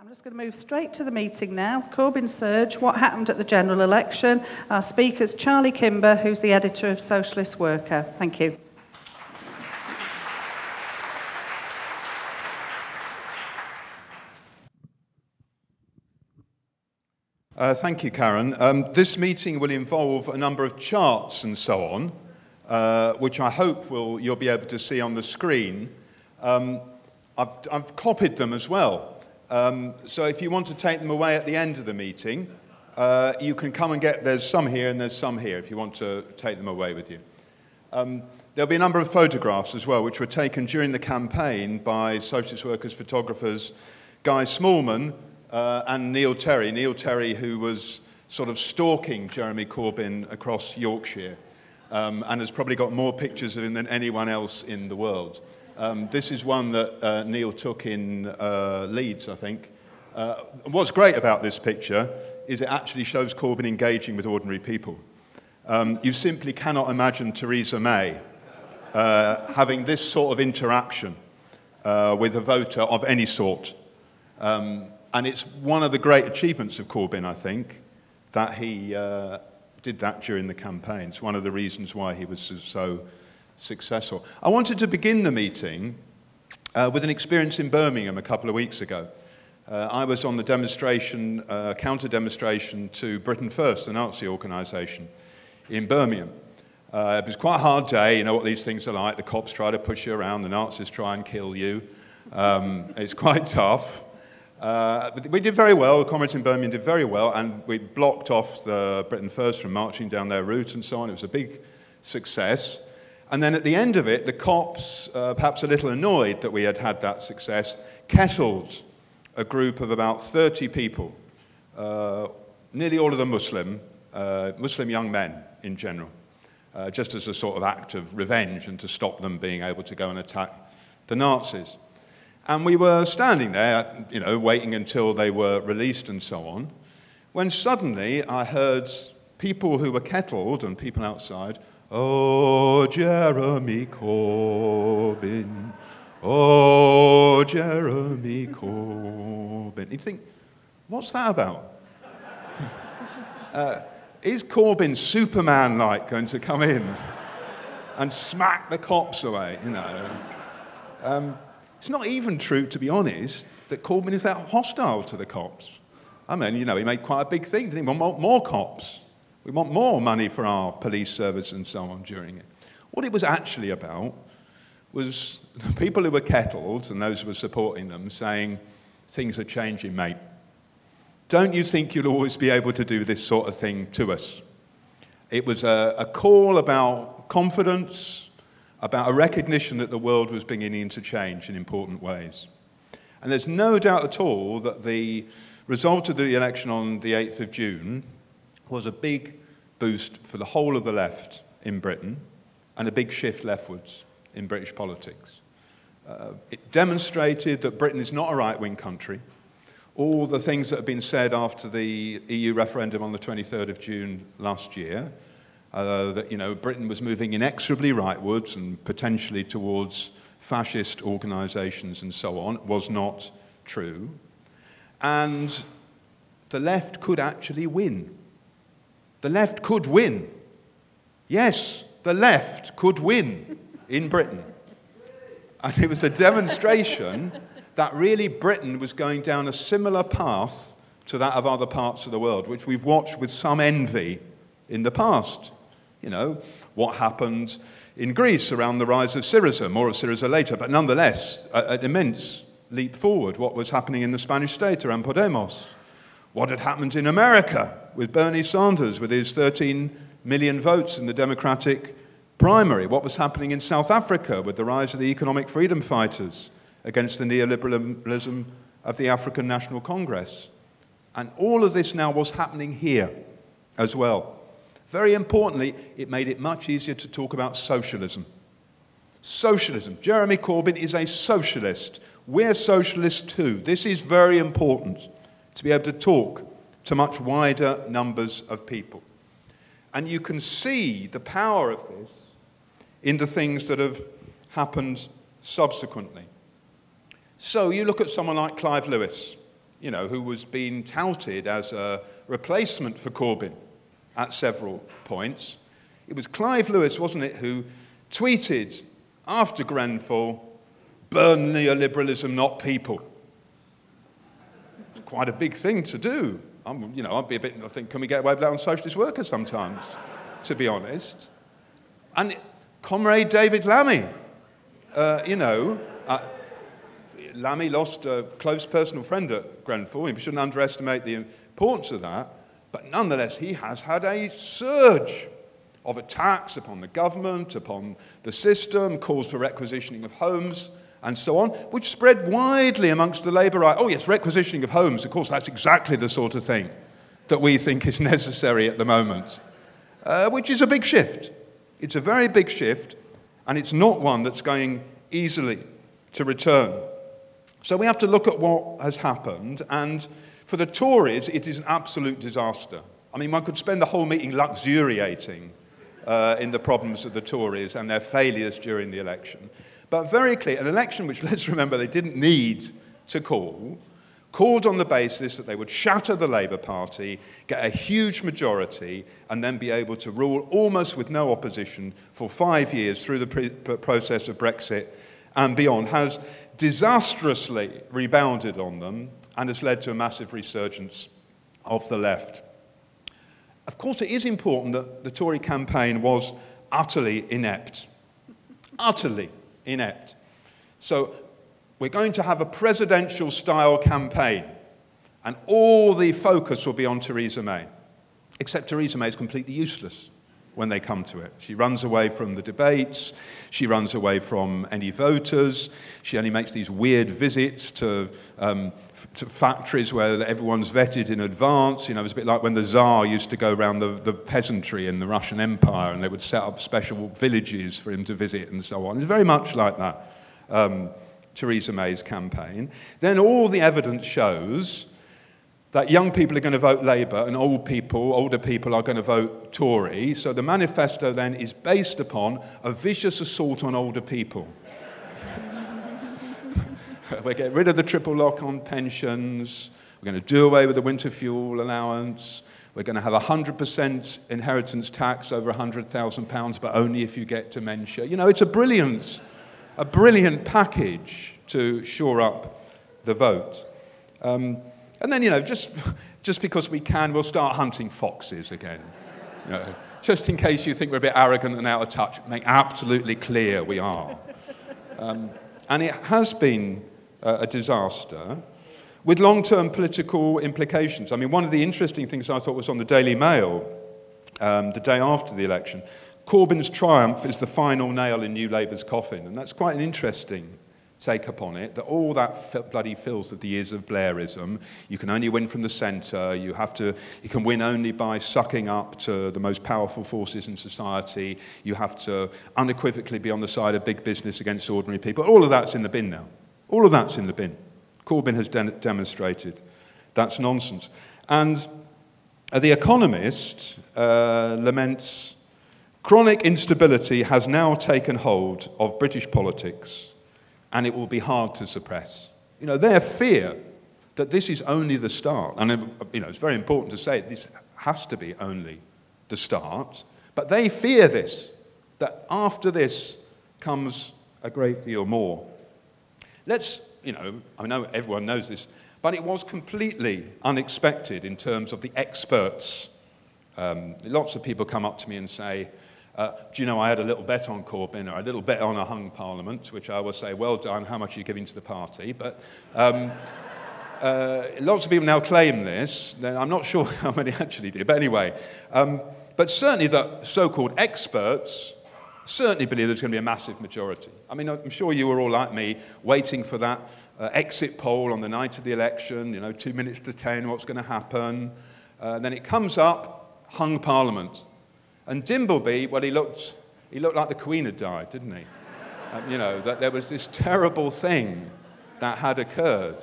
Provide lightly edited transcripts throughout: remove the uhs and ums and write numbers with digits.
I'm just going to move straight to the meeting now. Corbyn Surge, what happened at the general election? Our speaker's Charlie Kimber, who's the editor of Socialist Worker. Thank you. Thank you, Karen. This meeting will involve a number of charts and so on, which I hope you'll be able to see on the screen. I've copied them as well. So if you want to take them away at the end of the meeting, you can come and there's some here and there's some here if you want to take them away with you. There'll be a number of photographs as well, which were taken during the campaign by Socialist Workers photographers Guy Smallman and Neil Terry. Neil Terry, who was sort of stalking Jeremy Corbyn across Yorkshire and has probably got more pictures of him than anyone else in the world. This is one that Neil took in Leeds, I think. What's great about this picture is it actually shows Corbyn engaging with ordinary people. You simply cannot imagine Theresa May having this sort of interaction with a voter of any sort. And it's one of the great achievements of Corbyn, I think, that he did that during the campaign. It's one of the reasons why he was so successful. I wanted to begin the meeting with an experience in Birmingham a couple of weeks ago. I was on the demonstration, counter-demonstration to Britain First, the Nazi organisation, in Birmingham. It was quite a hard day. You know what these things are like. The cops try to push you around. The Nazis try and kill you. It's quite tough. But we did very well. The comrades in Birmingham did very well, and we blocked off the Britain First from marching down their route and so on. It was a big success. And then at the end of it, the cops, perhaps a little annoyed that we had had that success, kettled a group of about 30 people, nearly all of them Muslim young men in general, just as a sort of act of revenge and to stop them being able to go and attack the Nazis. And we were standing there, you know, waiting until they were released and so on, when suddenly I heard people who were kettled and people outside, "Oh, Jeremy Corbyn, oh, Jeremy Corbyn." You'd think, what's that about? Is Corbyn Superman-like going to come in and smack the cops away, you know? It's not even true, to be honest, that Corbyn is that hostile to the cops. I mean, you know, he made quite a big thing. He want more cops. We want more money for our police service and so on during it. What it was actually about was the people who were kettled and those who were supporting them saying, things are changing, mate. Don't you think you'll always be able to do this sort of thing to us? It was a call about confidence, about a recognition that the world was beginning to change in important ways. And there's no doubt at all that the result of the election on the 8th of June was a big boost for the whole of the left in Britain and a big shift leftwards in British politics. It demonstrated that Britain is not a right-wing country. All the things that have been said after the EU referendum on the 23rd of June last year, that, you know, Britain was moving inexorably rightwards and potentially towards fascist organisations and so on, was not true. And the left could actually win. The left could win. Yes, the left could win in Britain. And it was a demonstration that really Britain was going down a similar path to that of other parts of the world, which we've watched with some envy in the past. You know, what happened in Greece around the rise of Syriza, more of Syriza later, but nonetheless, an immense leap forward. What was happening in the Spanish state around Podemos. What had happened in America with Bernie Sanders with his 13 million votes in the Democratic primary. What was happening in South Africa with the rise of the economic freedom fighters against the neoliberalism of the African National Congress. And all of this now was happening here as well. Very importantly, it made it much easier to talk about socialism. Socialism. Jeremy Corbyn is a socialist. We're socialists too. This is very important to be able to talk to much wider numbers of people. And you can see the power of this in the things that have happened subsequently. So you look at someone like Clive Lewis, you know, who was being touted as a replacement for Corbyn at several points. It was Clive Lewis, wasn't it, who tweeted after Grenfell, "Burn neoliberalism, not people." It's quite a big thing to do. I'd be a bit, I think, can we get away with that on socialist workers sometimes, to be honest? And Comrade David Lammy, Lammy lost a close personal friend at Grenfell. We shouldn't underestimate the importance of that. But nonetheless, he has had a surge of attacks upon the government, upon the system, calls for requisitioning of homes, and so on, which spread widely amongst the Labour right. Oh yes, requisitioning of homes, of course, that's exactly the sort of thing that we think is necessary at the moment, which is a big shift. It's a very big shift, and it's not one that's going easily to return. So we have to look at what has happened, and for the Tories, it is an absolute disaster. I mean, one could spend the whole meeting luxuriating in the problems of the Tories and their failures during the election. But very clear, an election which, let's remember, they didn't need to called on the basis that they would shatter the Labour Party, get a huge majority, and then be able to rule almost with no opposition for 5 years through the process of Brexit and beyond, has disastrously rebounded on them and has led to a massive resurgence of the left. Of course, it is important that the Tory campaign was utterly inept. Utterly inept. So we're going to have a presidential-style campaign, and all the focus will be on Theresa May, except Theresa May is completely useless when they come to it. She runs away from the debates, she runs away from any voters, she only makes these weird visits to factories where everyone's vetted in advance. You know, it's a bit like when the Tsar used to go around the peasantry in the Russian Empire, and they would set up special villages for him to visit and so on. It's very much like that, Theresa May's campaign. Then all the evidence shows that young people are going to vote Labour and older people are going to vote Tory. So the manifesto then is based upon a vicious assault on older people. We're getting rid of the triple lock on pensions. We're going to do away with the winter fuel allowance. We're going to have 100% inheritance tax over £100,000, but only if you get dementia. You know, it's a brilliant package to shore up the vote. And then, you know, just because we can, we'll start hunting foxes again. You know, just in case you think we're a bit arrogant and out of touch, make absolutely clear we are. And it has been a disaster with long-term political implications. I mean, one of the interesting things I thought was on the Daily Mail the day after the election. Corbyn's triumph is the final nail in New Labour's coffin, and that's quite an interesting take upon it, that all that bloody filth of the years of Blairism, you can only win from the centre, you can win only by sucking up to the most powerful forces in society, you have to unequivocally be on the side of big business against ordinary people. All of that's in the bin now. All of that's in the bin. Corbyn has demonstrated that's nonsense. And The Economist laments, chronic instability has now taken hold of British politics, and it will be hard to suppress. You know, their fear that this is only the start, and you know, it's very important to say this has to be only the start, but they fear this, that after this comes a great deal more. You know, I know everyone knows this, but it was completely unexpected in terms of the experts. Lots of people come up to me and say, do you know, I had a little bet on Corbyn, or a little bet on a hung parliament, which I will say, well done, how much are you giving to the party? But lots of people now claim this. I'm not sure how many actually do, but anyway. But certainly the so-called experts certainly believe there's going to be a massive majority. I mean, I'm sure you were all like me, waiting for that exit poll on the night of the election, you know, 2 minutes to 10, what's going to happen? Then it comes up, hung parliament. And Dimbleby, well, he looked like the Queen had died, didn't he? You know, that there was this terrible thing that had occurred.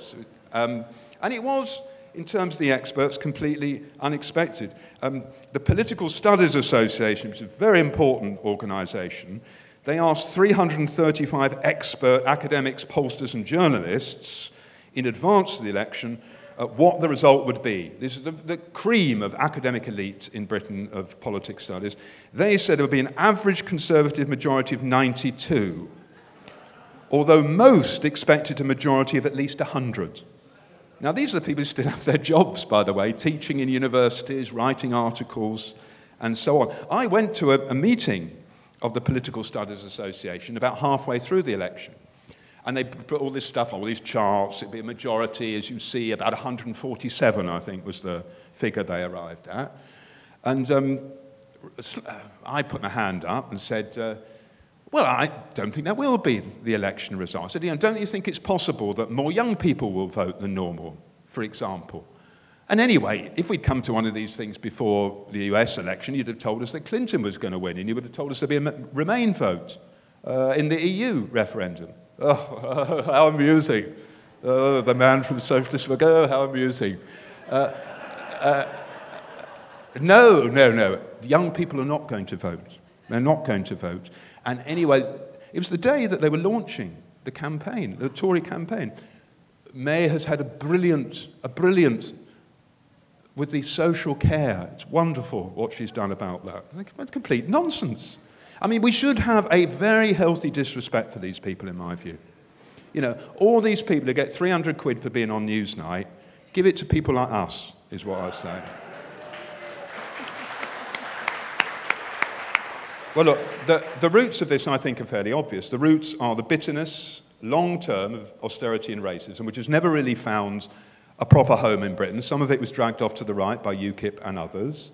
And it was, in terms of the experts, completely unexpected. The Political Studies Association, which is a very important organisation, they asked 335 expert academics, pollsters and journalists in advance of the election what the result would be. This is the cream of academic elite in Britain of politics studies. They said it would be an average Conservative majority of 92, although most expected a majority of at least 100. Now, these are the people who still have their jobs, by the way, teaching in universities, writing articles, and so on. I went to a meeting of the Political Studies Association about halfway through the election. And they put all this stuff on, all these charts. It'd be a majority, as you see, about 147, I think, was the figure they arrived at. And I put my hand up and said, well, I don't think that will be the election result. I said, don't you think it's possible that more young people will vote than normal, for example? And anyway, if we'd come to one of these things before the US election, you'd have told us that Clinton was going to win, and you would have told us there'd be a Remain vote in the EU referendum. Oh, how amusing. Oh, the man from Socialist will go, how amusing. No. Young people are not going to vote. They're not going to vote. And anyway, it was the day that they were launching the campaign, the Tory campaign. May has had a brilliant, with the social care. It's wonderful what she's done about that. It's complete nonsense. I mean, we should have a very healthy disrespect for these people, in my view. All these people who get 300 quid for being on Newsnight, give it to people like us, is what I say. Well, look, the roots of this, I think, are fairly obvious. The roots are the bitterness, long-term, of austerity and racism, which has never really found a proper home in Britain. Some of it was dragged off to the right by UKIP and others.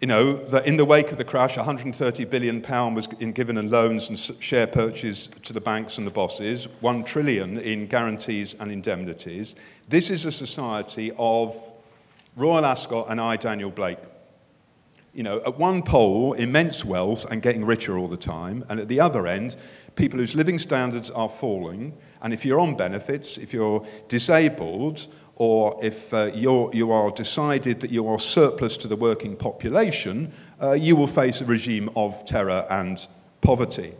That in the wake of the crash, £130 billion was given in loans and share purchase to the banks and the bosses, £1 trillion in guarantees and indemnities. This is a society of Royal Ascot and I, Daniel Blake. At one pole, immense wealth and getting richer all the time, and at the other end, people whose living standards are falling, and if you're on benefits, if you're disabled, or if you are decided that you are surplus to the working population, you will face a regime of terror and poverty.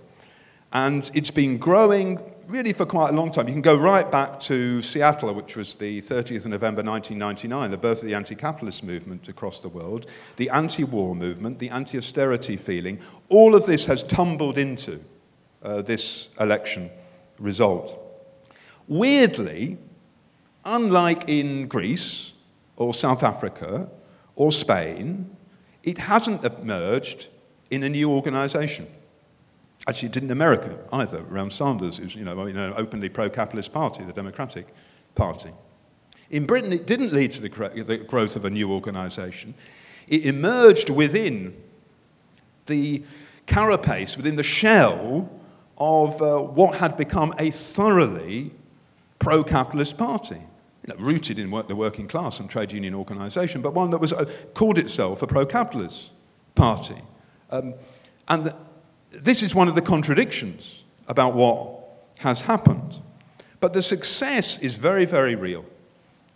And it's been growing really for quite a long time. You can go right back to Seattle, which was the 30th of November 1999, the birth of the anti-capitalist movement across the world, the anti-war movement, the anti-austerity feeling. All of this has tumbled into this election result. Weirdly, unlike in Greece or South Africa or Spain, it hasn't emerged in a new organisation. Actually, it didn't in America either, around Sanders, who's an openly pro-capitalist party, the Democratic Party. In Britain, it didn't lead to the growth of a new organisation. It emerged within the carapace, within the shell of what had become a thoroughly pro-capitalist party. Rooted in the working class and trade union organisation, but one that was called itself a pro-capitalist party. This is one of the contradictions about what has happened. But the success is very, very real.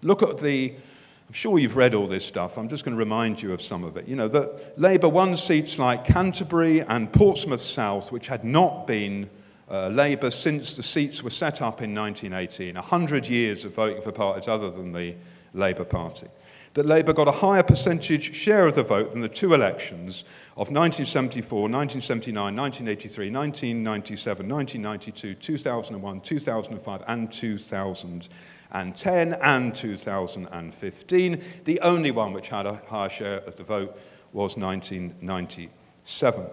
Look at I'm sure you've read all this stuff. I'm just going to remind you of some of it. That Labour won seats like Canterbury and Portsmouth South, which had not been Labour since the seats were set up in 1918, 100 years of voting for parties other than the Labour Party. That Labour got a higher percentage share of the vote than the two elections of 1974, 1979, 1983, 1997, 1992, 2001, 2005, and 2010, and 2015. The only one which had a higher share of the vote was 1997.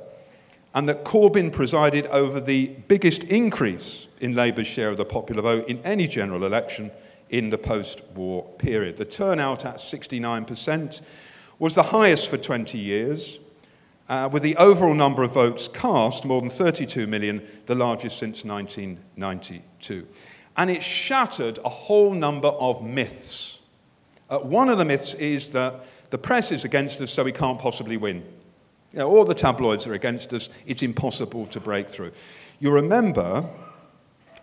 And that Corbyn presided over the biggest increase in Labour's share of the popular vote in any general election in the post-war period. The turnout at 69% was the highest for 20 years, with the overall number of votes cast, more than 32 million, the largest since 1992. And it shattered a whole number of myths. One of the myths is that the press is against us, so we can't possibly win. All the tabloids are against us, it's impossible to break through. You remember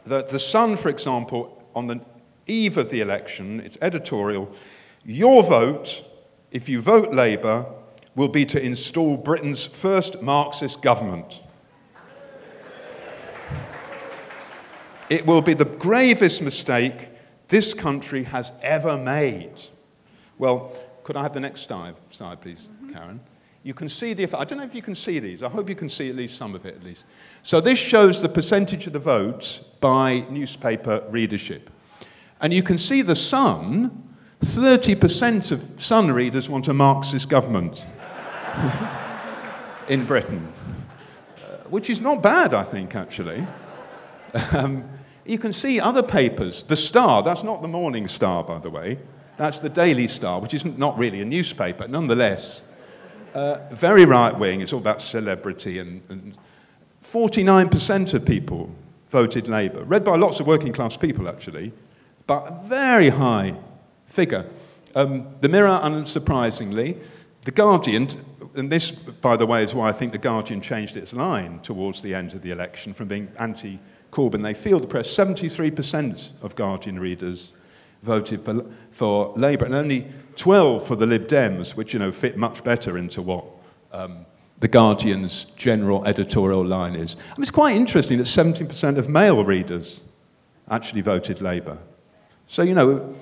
that The Sun, for example, on the eve of the election, its editorial, your vote, if you vote Labour, will be to install Britain's first Marxist government. It will be the gravest mistake this country has ever made. Well, could I have the next slide, please, Karen? You can see the effect. I don't know if you can see these. I hope you can see at least some of it, at least. So this shows the percentage of the vote by newspaper readership. And you can see the Sun, 30% of Sun readers want a Marxist government in Britain, which is not bad, I think, actually. You can see other papers. The Star, that's not the Morning Star, by the way. That's the Daily Star, which is not really a newspaper. Nonetheless, very right-wing. It's all about celebrity. And 49% of people voted Labour. Read by lots of working-class people, actually, but a very high figure. The Mirror, unsurprisingly. The Guardian, and this, by the way, is why I think The Guardian changed its line towards the end of the election from being anti-Corbyn. They feel the press. 73% of Guardian readers voted for Labour, and only 12 for the Lib Dems, which, fit much better into what The Guardian's general editorial line is. I mean, it's quite interesting that 17% of male readers actually voted Labour. So,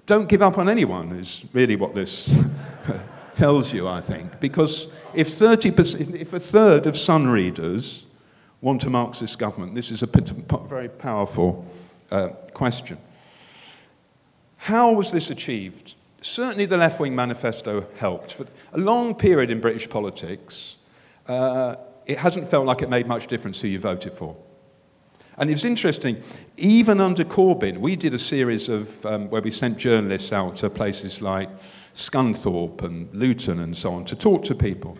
don't give up on anyone is really what this tells you, I think. Because if a third of Sun readers want a Marxist government, this is a very powerful question. How was this achieved? Certainly the left-wing manifesto helped. For a long period in British politics, it hasn't felt like it made much difference who you voted for. And it was interesting, even under Corbyn, we did a series of, where we sent journalists out to places like Scunthorpe and Luton and so on to talk to people.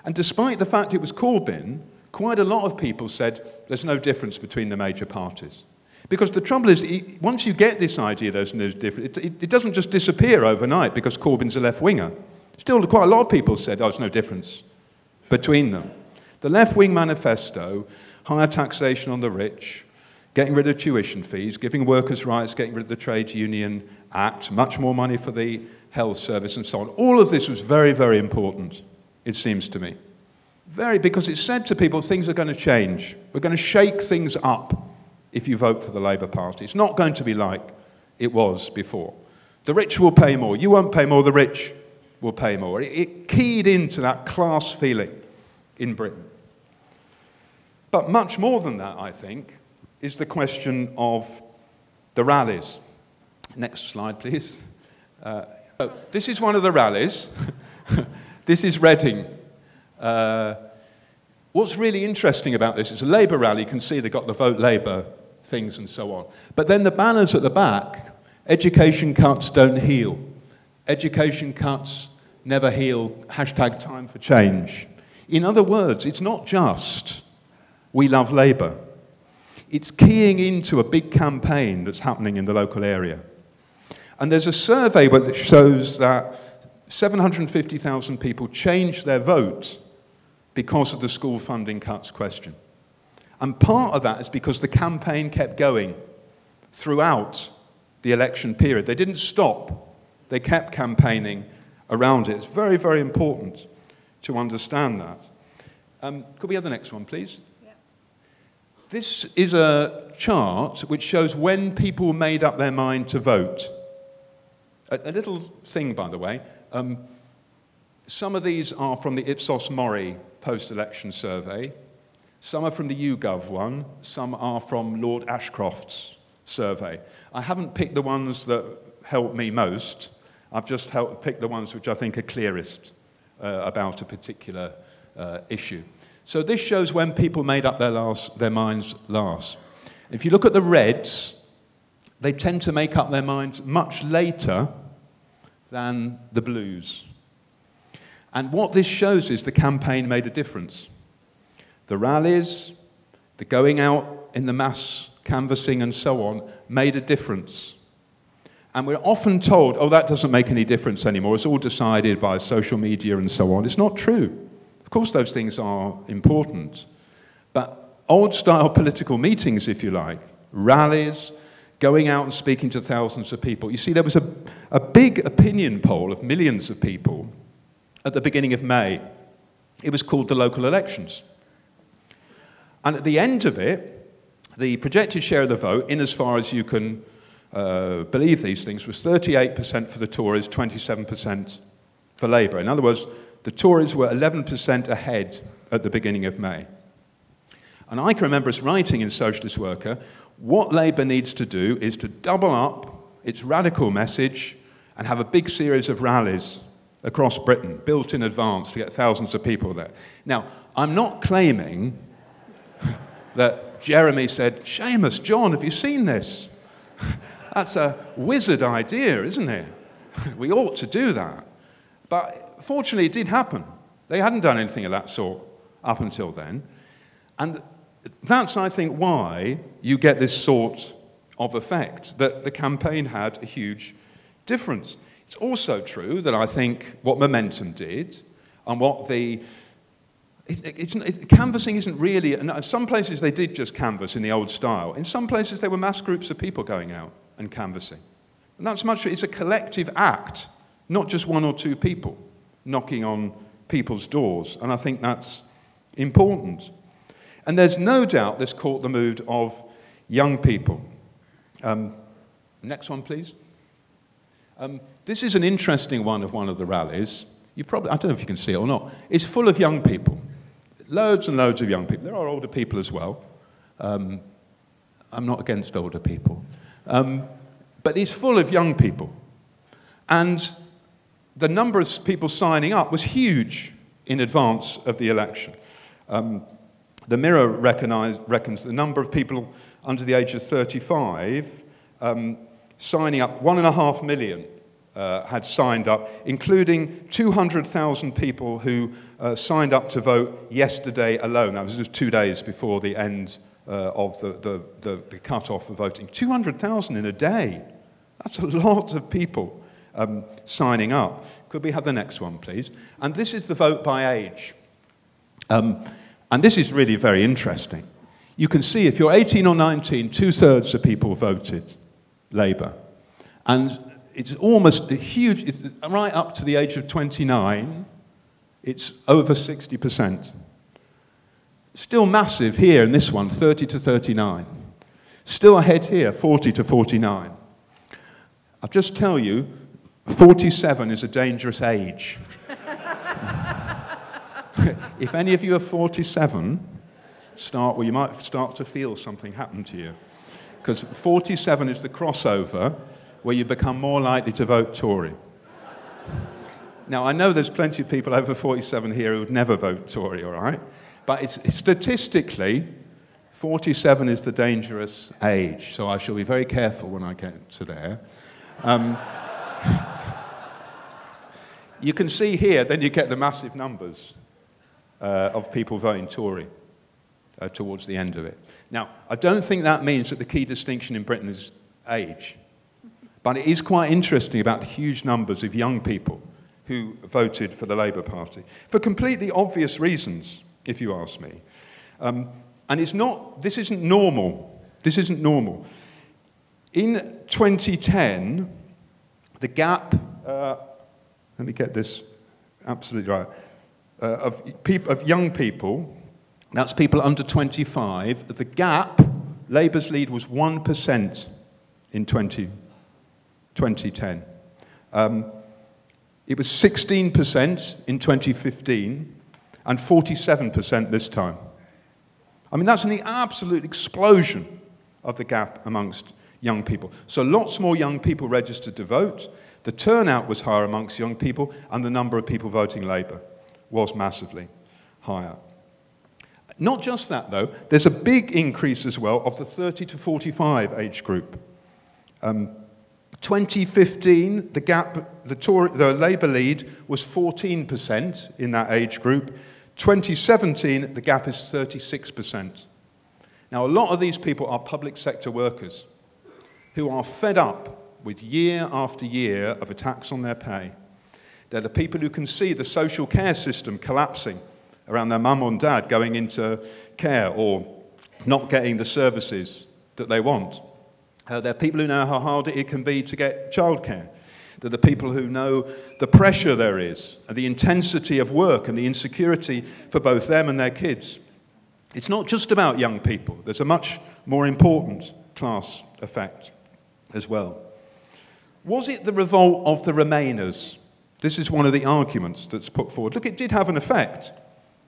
And despite the fact it was Corbyn, quite a lot of people said there's no difference between the major parties. Because the trouble is, once you get this idea there's no difference, it doesn't just disappear overnight because Corbyn's a left-winger. Still, quite a lot of people said, there's no difference between them. The left-wing manifesto, higher taxation on the rich, getting rid of tuition fees, giving workers' rights, getting rid of the Trade Union Act, much more money for the health service and so on. All of this was very, very important, it seems to me. Because it said to people, things are going to change. We're going to shake things up if you vote for the Labour Party. It's not going to be like it was before. The rich will pay more. You won't pay more, the rich will pay more. It keyed into that class feeling in Britain. But much more than that, I think, is the question of the rallies. Next slide, please. This is one of the rallies. This is Reading. What's really interesting about this is a Labour rally. You can see they've got the Vote Labour things and so on. But then the banners at the back, education cuts don't heal. Education cuts never heal. Hashtag time for change. In other words, it's not just we love Labour. It's keying into a big campaign that's happening in the local area. And there's a survey that shows that 750,000 people changed their vote because of the school funding cuts question. And part of that is because the campaign kept going throughout the election period. They didn't stop. They kept campaigning around it. It's very, very important to understand that. Could we have the next one, please? Yeah. This is a chart which shows when people made up their mind to vote. A little thing, by the way. Some of these are from the Ipsos Mori post-election survey. Some are from the YouGov one. Some are from Lord Ashcroft's survey. I haven't picked the ones that help me most. I've just picked the ones which I think are clearest about a particular issue. So this shows when people made up their minds last. If you look at the Reds, they tend to make up their minds much later than the Blues. And what this shows is the campaign made a difference. The rallies, the going out in the mass canvassing and so on made a difference. And we're often told, oh, that doesn't make any difference anymore. It's all decided by social media and so on. It's not true. Of course, those things are important. But old-style political meetings, if you like, rallies, going out and speaking to thousands of people. You see, there was a big opinion poll of millions of people at the beginning of May. It was called the local elections. And at the end of it, the projected share of the vote, in as far as you can believe these things was 38% for the Tories, 27% for Labour. In other words, the Tories were 11% ahead at the beginning of May. And I can remember us writing in Socialist Worker, what Labour needs to do is to double up its radical message and have a big series of rallies across Britain, built in advance to get thousands of people there. Now, I'm not claiming that Jeremy said, Seamus, John, have you seen this? That's a wizard idea, isn't it? We ought to do that. But fortunately, it did happen. They hadn't done anything of that sort up until then. And that's, I think, why you get this sort of effect, that the campaign had a huge difference. It's also true that I think what Momentum did and what canvassing isn't really, and some places they did just canvass in the old style. In some places there were mass groups of people going out and canvassing. And it's a collective act, not just one or two people knocking on people's doors. And I think that's important. And there's no doubt this caught the mood of young people. Next one, please. This is an interesting one of the rallies. I don't know if you can see it or not. It's full of young people. Loads and loads of young people. There are older people as well. I'm not against older people. But it's full of young people. And the number of people signing up was huge in advance of the election. The Mirror reckons the number of people under the age of 35 signing up, 1.5 million had signed up, including 200,000 people who signed up to vote yesterday alone. That was just 2 days before the end of the cut-off for voting. 200,000 in a day. That's a lot of people signing up. Could we have the next one, please? And this is the vote by age. And this is really very interesting. You can see if you're 18 or 19, 2/3 of people voted Labour. And it's almost a huge, right up to the age of 29, it's over 60%. Still massive here in this one, 30 to 39. Still ahead here, 40 to 49. I'll just tell you, 47 is a dangerous age. If any of you are 47, you might start to feel something happen to you. Because 47 is the crossover where you become more likely to vote Tory. Now, I know there's plenty of people over 47 here who would never vote Tory, all right? But statistically, 47 is the dangerous age, so I shall be very careful when I get to there. You can see here, then you get the massive numbers of people voting Tory towards the end of it. Now, I don't think that means that the key distinction in Britain is age. But it is quite interesting about the huge numbers of young people who voted for the Labour Party, for completely obvious reasons, if you ask me. And this isn't normal. This isn't normal. In 2010, the gap, let me get this absolutely right, of young people, that's people under 25, the gap, Labour's lead was 1% in 2010. It was 16% in 2015 and 47% this time. I mean, that's an absolute explosion of the gap amongst young people. So lots more young people registered to vote. The turnout was higher amongst young people, and the number of people voting Labour was massively higher. Not just that, though. There's a big increase as well of the 30 to 45 age group. 2015, the gap, the Labour lead was 14% in that age group. 2017, the gap is 36%. Now, a lot of these people are public sector workers who are fed up with year after year of attacks on their pay. They're the people who can see the social care system collapsing around their mum and dad going into care or not getting the services that they want. They're people who know how hard it can be to get childcare. They're the people who know the pressure there is, and the intensity of work and the insecurity for both them and their kids. It's not just about young people. There's a much more important class effect. as well. Was it the revolt of the Remainers? This is one of the arguments that's put forward. Look, it did have an effect.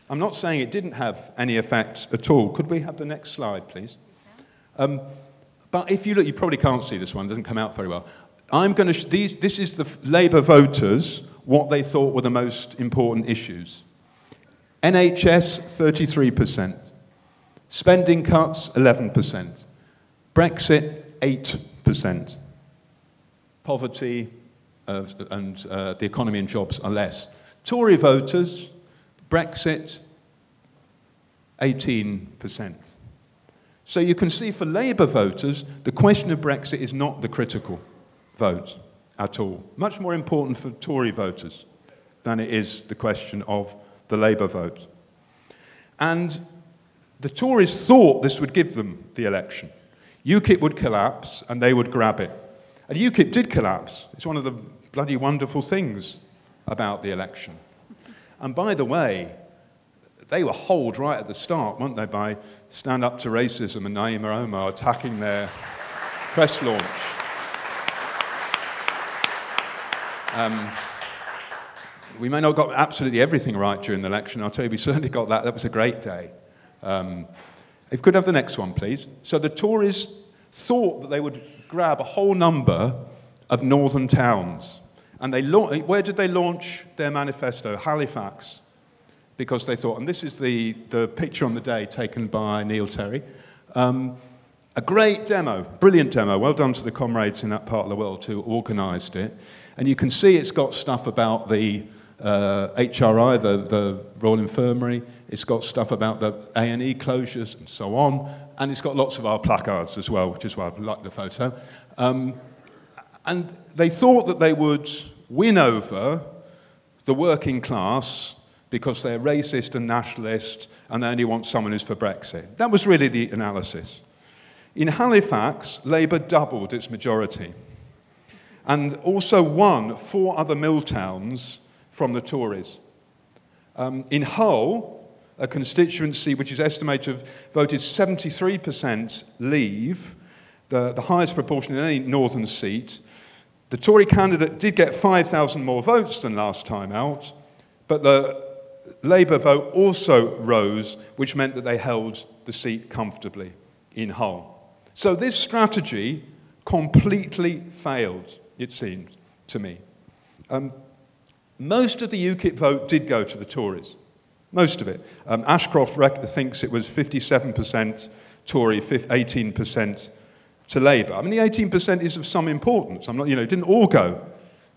I'm not saying it didn't have any effect at all. Could we have the next slide, please? But if you look, you probably can't see this one. It doesn't come out very well. This is the Labour voters, what they thought were the most important issues. NHS, 33%. Spending cuts, 11%. Brexit, 8%. Poverty and the economy and jobs are less. Tory voters, Brexit, 18%. So you can see for Labour voters, the question of Brexit is not the critical vote at all. Much more important for Tory voters than it is the question of the Labour vote. And the Tories thought this would give them the election. UKIP would collapse and they would grab it. And UKIP did collapse. It's one of the bloody wonderful things about the election. And by the way, they were holed right at the start, weren't they, by Stand Up to Racism and Naima Omar attacking their press launch. We may not have got absolutely everything right during the election. I'll tell you, we certainly got that. That was a great day. If we could have the next one, please. So the Tories thought that they would grab a whole number of northern towns. And where did they launch their manifesto? Halifax. Because they thought, and this is the picture on the day taken by Neil Terry, a great demo, brilliant demo. Well done to the comrades in that part of the world who organised it. And you can see it's got stuff about the HRI, the Royal Infirmary. It's got stuff about the A&E closures and so on. And it's got lots of our placards as well, which is why I like the photo. And they thought that they would win over the working class because they're racist and nationalist and they only want someone who's for Brexit. That was really the analysis. In Halifax, Labour doubled its majority and also won 4 other mill towns from the Tories. In Hull, a constituency which is estimated to have voted 73% Leave, the highest proportion in any northern seat, the Tory candidate did get 5,000 more votes than last time out, but the Labour vote also rose, which meant that they held the seat comfortably in Hull. So this strategy completely failed, it seemed to me. Most of the UKIP vote did go to the Tories. Most of it. Ashcroft thinks it was 57% Tory, 18% to Labour. I mean, the 18% is of some importance. It didn't all go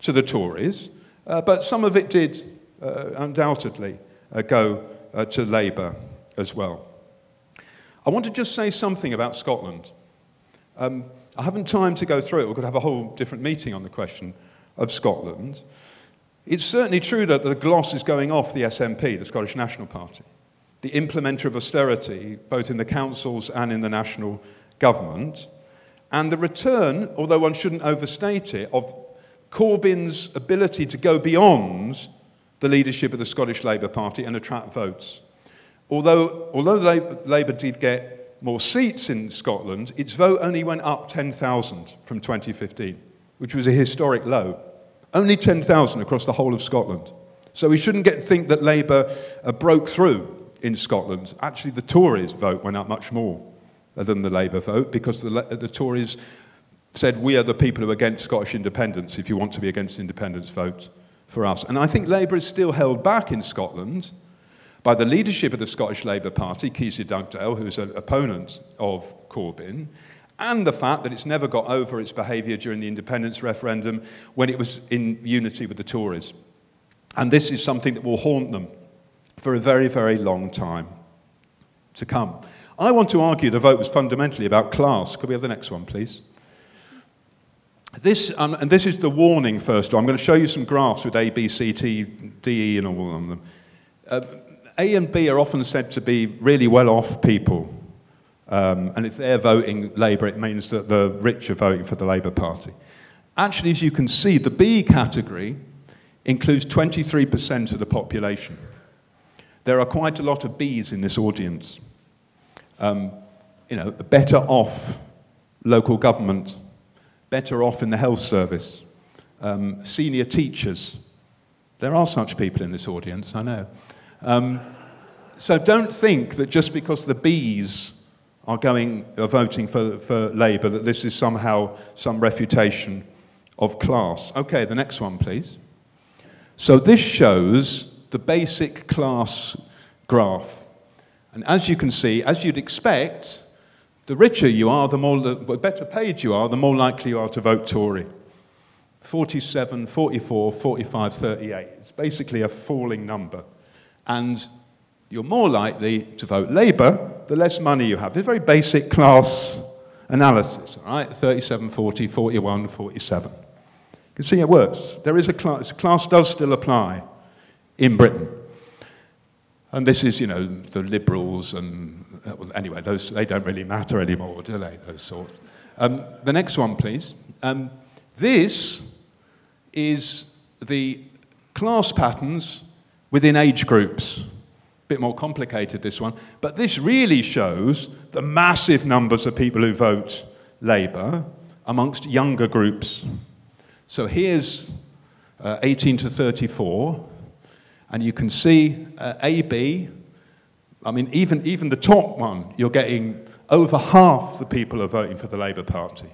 to the Tories, but some of it did undoubtedly go to Labour as well. I want to just say something about Scotland. I haven't time to go through it. We could have a whole different meeting on the question of Scotland. It's certainly true that the gloss is going off the SNP, the Scottish National Party, the implementer of austerity, both in the councils and in the national government, and the return, although one shouldn't overstate it, of Corbyn's ability to go beyond the leadership of the Scottish Labour Party and attract votes. Although Labour did get more seats in Scotland, its vote only went up 10,000 from 2015, which was a historic low. Only 10,000 across the whole of Scotland. So we shouldn't think that Labour broke through in Scotland. Actually, the Tories' vote went up much more than the Labour vote because the Tories said, we are the people who are against Scottish independence. If you want to be against independence, vote for us. And I think Labour is still held back in Scotland by the leadership of the Scottish Labour Party, Keezy Dugdale, who's an opponent of Corbyn, and the fact that it's never got over its behaviour during the independence referendum when it was in unity with the Tories. And this is something that will haunt them for a very, very long time to come. I want to argue the vote was fundamentally about class. Could we have the next one, please? This is the warning first. I'm going to show you some graphs with A, B, C, T, D, E and all of them. A and B are often said to be really well-off people. And if they're voting Labour, it means that the rich are voting for the Labour Party. Actually, as you can see, the B category includes 23% of the population. There are quite a lot of Bs in this audience. Better off local government better off in the health service, senior teachers. There are such people in this audience, I know. So don't think that just because the Bs are voting for Labour, that this is somehow some refutation of class. Okay, the next one, please. So this shows the basic class graph. And as you can see, as you'd expect, the richer you are, the better paid you are, the more likely you are to vote Tory. 47, 44, 45, 38. It's basically a falling number. And you're more likely to vote Labour the less money you have. This is very basic class analysis, all right? 37, 40, 41, 47. You can see it works. There is a class. Class does still apply in Britain. And this is, you know, the Liberals and, well, anyway, they don't really matter anymore, do they, those sorts. The next one, please. This is the class patterns within age groups. A bit more complicated, this one. But this really shows the massive numbers of people who vote Labour amongst younger groups. So here's 18 to 34. And you can see AB, I mean, even the top one, you're getting over half the people are voting for the Labour Party.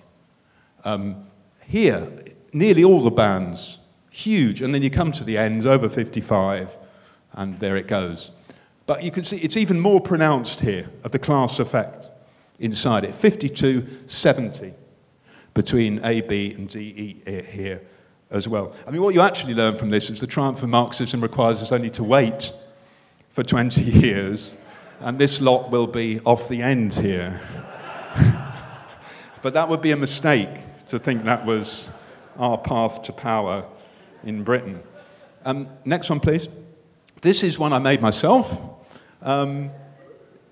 Here, nearly all the bands, huge. And then you come to the end, over 55, and there it goes. But you can see it's even more pronounced here, of the class effect inside it. 52-70 between AB and DE here as well. I mean, what you actually learn from this is the triumph of Marxism requires us only to wait for 20 years, and this lot will be off the end here. But that would be a mistake to think that was our path to power in Britain. Next one, please. This is one I made myself.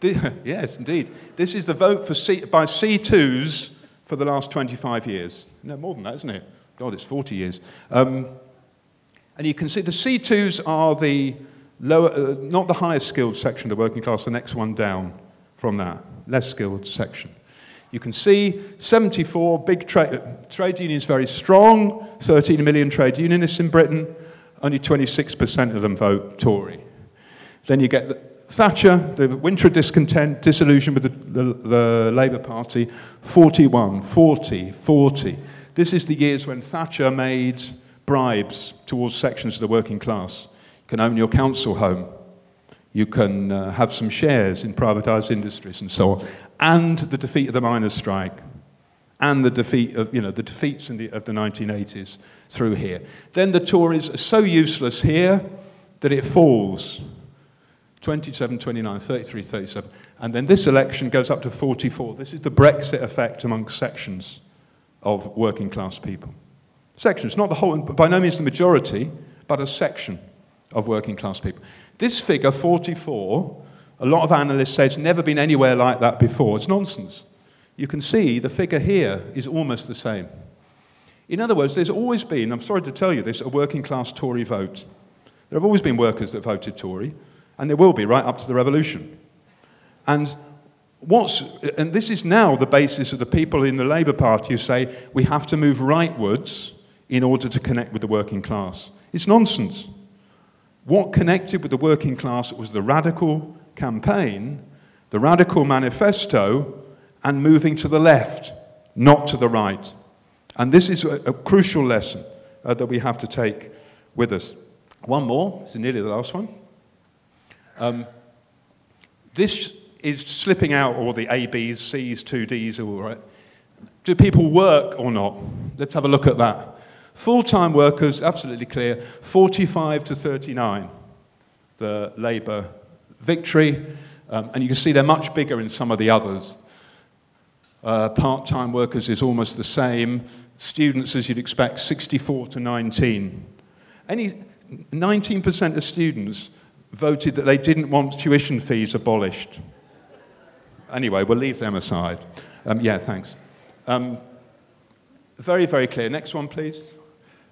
Yes, indeed. This is the vote by C2s for the last 25 years. No, more than that, isn't it? God, it's 40 years. And you can see the C2s are the lower, not the highest skilled section of the working class, the next one down from that, less skilled section. You can see 74, big trade unions very strong, 13 million trade unionists in Britain, only 26% of them vote Tory. Then you get Thatcher, the winter of discontent, disillusion with the Labour Party, 41, 40, 40. This is the years when Thatcher made bribes towards sections of the working class. You can own your council home. You can have some shares in privatised industries and so on. And the defeat of the miners' strike. And the defeat of, the defeats of the 1980s through here. Then the Tories are so useless here that it falls. 27, 29, 33, 37. And then this election goes up to 44. This is the Brexit effect amongst sections of working class people. Sections, not the whole, by no means the majority, but a section of working class people. This figure, 44, a lot of analysts say it's never been anywhere like that before. It's nonsense. You can see the figure here is almost the same. In other words, there's always been, I'm sorry to tell you this, a working class Tory vote. There have always been workers that voted Tory, and there will be right up to the revolution. And this is now the basis of the people in the Labour Party who say we have to move rightwards in order to connect with the working class. It's nonsense. What connected with the working class was the radical campaign, the radical manifesto, and moving to the left, not to the right. And this is a crucial lesson that we have to take with us. One more, this is nearly the last one. This is slipping out all the A, Bs, Cs, 2Ds, all right. Do people work or not? Let's have a look at that. Full-time workers, absolutely clear, 45 to 39, the Labour victory. And you can see they're much bigger in some of the others. Part-time workers is almost the same. Students, as you'd expect, 64 to 19. 19% of students voted that they didn't want tuition fees abolished. Anyway, we'll leave them aside. Yeah, thanks. Very, very clear. Next one, please.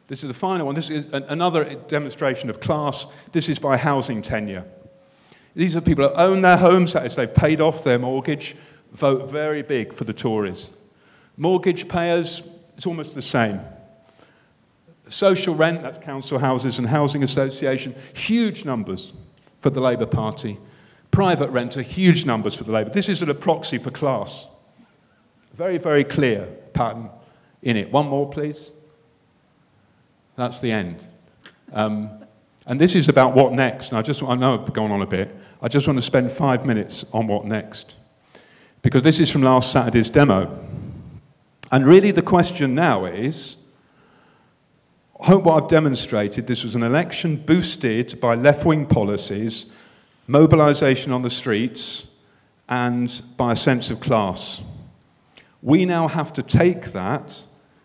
This is the final one. This is another demonstration of class. This is by housing tenure. These are people who own their homes, that is, they've paid off their mortgage, vote very big for the Tories. Mortgage payers, it's almost the same. Social rent, that's council houses and housing association, huge numbers for the Labour Party. Private renter, huge numbers for the Labour. This is a proxy for class. Very, very clear pattern in it. One more, please. That's the end. And this is about what next. And I know I've gone on a bit. I just want to spend 5 minutes on what next. Because this is from last Saturday's demo. And really the question now is, I hope what I've demonstrated, this was an election boosted by left-wing policies, mobilisation on the streets, and by a sense of class. We now have to take that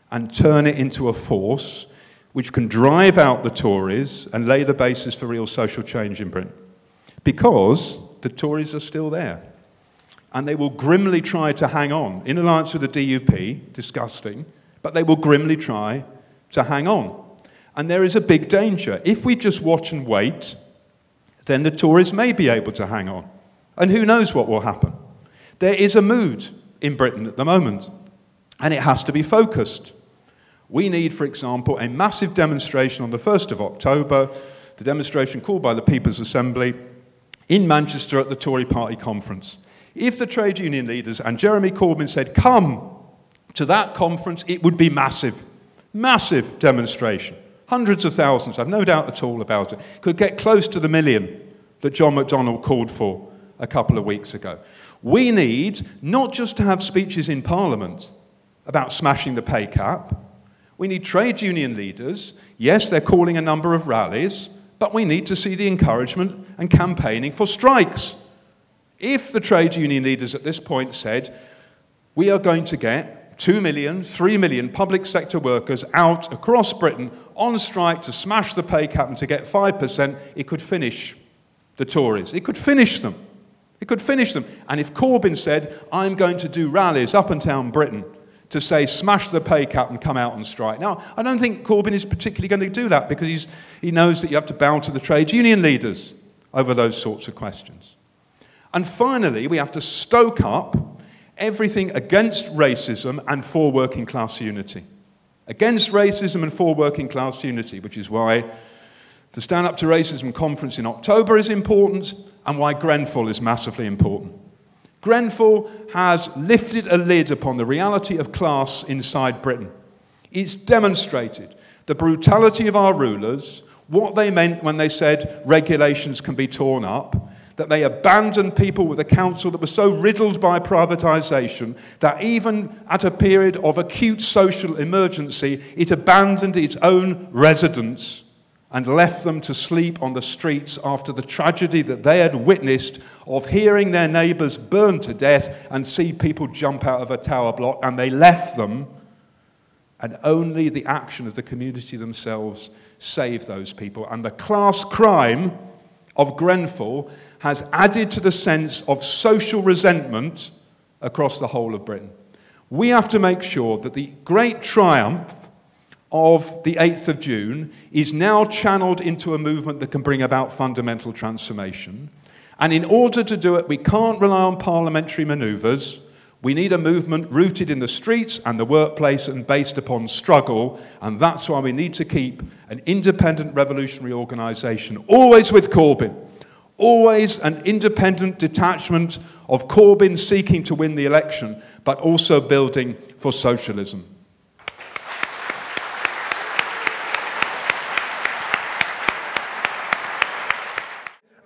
and turn it into a force which can drive out the Tories and lay the basis for real social change in Britain. Because the Tories are still there. And they will grimly try to hang on, in alliance with the DUP, disgusting, but they will grimly try to hang on. And there is a big danger. If we just watch and wait, then the Tories may be able to hang on. And who knows what will happen. There is a mood in Britain at the moment, and it has to be focused. We need, for example, a massive demonstration on the 1st of October, the demonstration called by the People's Assembly in Manchester at the Tory party conference. If the trade union leaders and Jeremy Corbyn said, come to that conference, it would be massive. Massive demonstration. Hundreds of thousands, I've no doubt at all about it. Could get close to the million that John McDonnell called for a couple of weeks ago. We need not just to have speeches in Parliament about smashing the pay cap. We need trade union leaders. Yes, they're calling a number of rallies, but we need to see the encouragement and campaigning for strikes. If the trade union leaders at this point said, we are going to get 2 million, 3 million public sector workers out across Britain on strike to smash the pay cap and to get 5%, it could finish the Tories. It could finish them. It could finish them. And if Corbyn said, I'm going to do rallies up and down Britain to say, smash the pay cap and come out on strike. Now, I don't think Corbyn is particularly going to do that because he knows that you have to bow to the trade union leaders over those sorts of questions. And finally, we have to stoke up everything against racism and for working class unity. Against racism and for working class unity, which is why the Stand Up to Racism conference in October is important and why Grenfell is massively important. Grenfell has lifted a lid upon the reality of class inside Britain. It's demonstrated the brutality of our rulers, what they meant when they said regulations can be torn up, that they abandoned people with a council that was so riddled by privatisation that even at a period of acute social emergency, it abandoned its own residents and left them to sleep on the streets after the tragedy that they had witnessed of hearing their neighbours burn to death and see people jump out of a tower block, and they left them, and only the action of the community themselves saved those people. And the class crime of Grenfell has added to the sense of social resentment across the whole of Britain. We have to make sure that the great triumph of the 8th of June is now channeled into a movement that can bring about fundamental transformation. And in order to do it, we can't rely on parliamentary manoeuvres. We need a movement rooted in the streets and the workplace and based upon struggle. And that's why we need to keep an independent revolutionary organisation, always with Corbyn. Always an independent detachment of Corbyn seeking to win the election, but also building for socialism.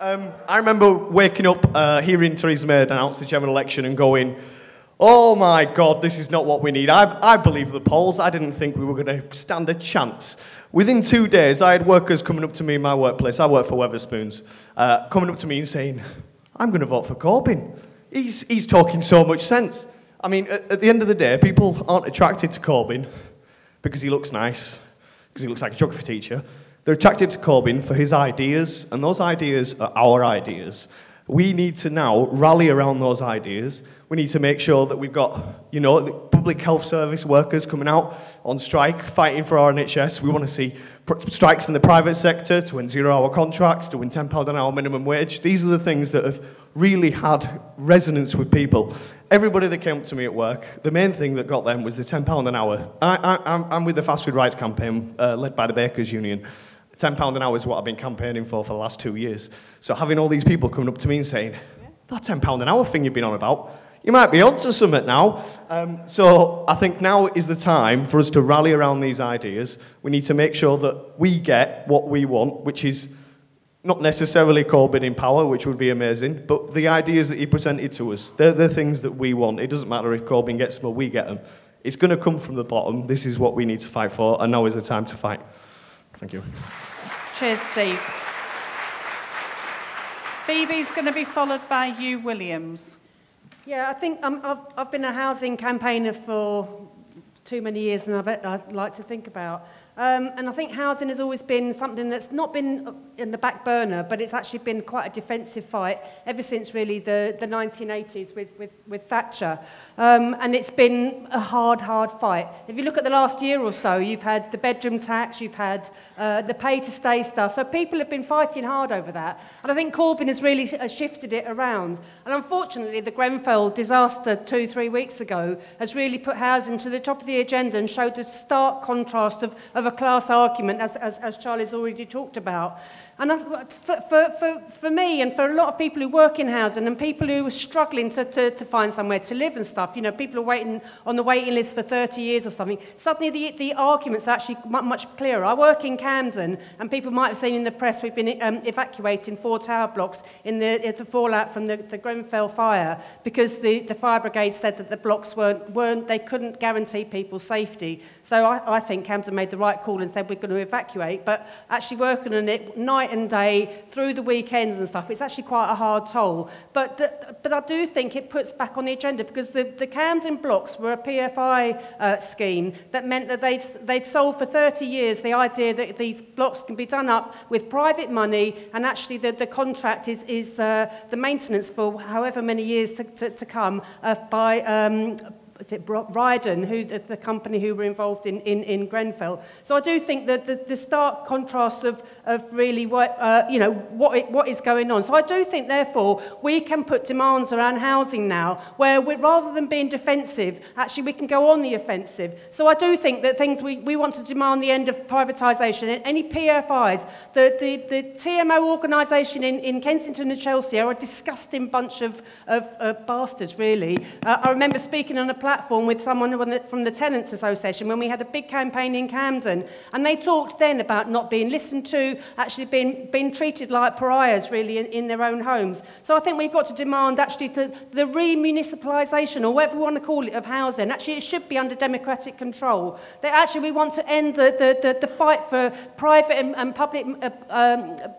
I remember waking up, hearing Theresa May announce the general election and going, oh my God, this is not what we need. I believe the polls. I didn't think we were going to stand a chance. Within 2 days, I had workers coming up to me in my workplace. I work for Wetherspoons, coming up to me and saying, I'm going to vote for Corbyn. He's talking so much sense. I mean, at the end of the day, people aren't attracted to Corbyn because he looks nice, because he looks like a geography teacher. They're attracted to Corbyn for his ideas, and those ideas are our ideas. We need to now rally around those ideas. We need to make sure that we've got, public health service workers coming out on strike, fighting for our NHS. We want to see strikes in the private sector to win 0-hour contracts, to win £10 an hour minimum wage. These are the things that have really had resonance with people. Everybody that came up to me at work, the main thing that got them was the £10 an hour. I'm with the Fast Food Rights campaign led by the Bakers Union. £10 an hour is what I've been campaigning for the last 2 years. So having all these people coming up to me and saying, that £10 an hour thing you've been on about, you might be onto something now. So I think now is the time for us to rally around these ideas. We need to make sure that we get what we want, which is not necessarily Corbyn in power, which would be amazing, but the ideas that he presented to us, they're the things that we want. It doesn't matter if Corbyn gets them or we get them. It's going to come from the bottom. This is what we need to fight for, and now is the time to fight. Thank you. Cheers, Steve. Phoebe's going to be followed by Hugh Williams. Yeah, I think I've been a housing campaigner for too many years, and I'd like to think about. And I think housing has always been something that's not been in the back burner, but it's actually been quite a defensive fight ever since really the 1980s with Thatcher. And it's been a hard fight. If you look at the last year or so, you've had the bedroom tax, you've had the pay-to-stay stuff. So people have been fighting hard over that. And I think Corbyn has really shifted it around. And unfortunately, the Grenfell disaster 2-3 weeks ago has really put housing to the top of the agenda and showed the stark contrast of a class argument, as Charlie's already talked about. And for me and for a lot of people who work in housing and people who are struggling to find somewhere to live and stuff, you know, people are waiting on the waiting list for 30 years or something, suddenly the argument's actually much clearer. I work in Camden, and people might have seen in the press we've been evacuating 4 tower blocks in the fallout from the Grenfell fire because the fire brigade said that the blocks they couldn't guarantee people's safety. So I think Camden made the right call and said we're going to evacuate, but actually working on it night and day through the weekends and stuff, it's actually quite a hard toll. But I do think it puts back on the agenda because the Camden blocks were a PFI scheme that meant that they'd sold for 30 years the idea that these blocks can be done up with private money, and actually the contract is the maintenance for however many years to come by is it Ryden, the company who were involved in Grenfell. So I do think that the stark contrast of really what is going on. So I do think, therefore, we can put demands around housing now, where rather than being defensive, actually we can go on the offensive. So I do think that things we want to demand the end of privatisation. Any PFIs, the TMO organisation in Kensington and Chelsea are a disgusting bunch of bastards, really. I remember speaking on a platform with someone from the Tenants Association when we had a big campaign in Camden, and they talked then about not being listened to, actually being treated like pariahs really in their own homes. So I think we've got to demand actually the re-municipalisation, or whatever we want to call it, of housing. Actually it should be under democratic control. That actually we want to end the fight for private and public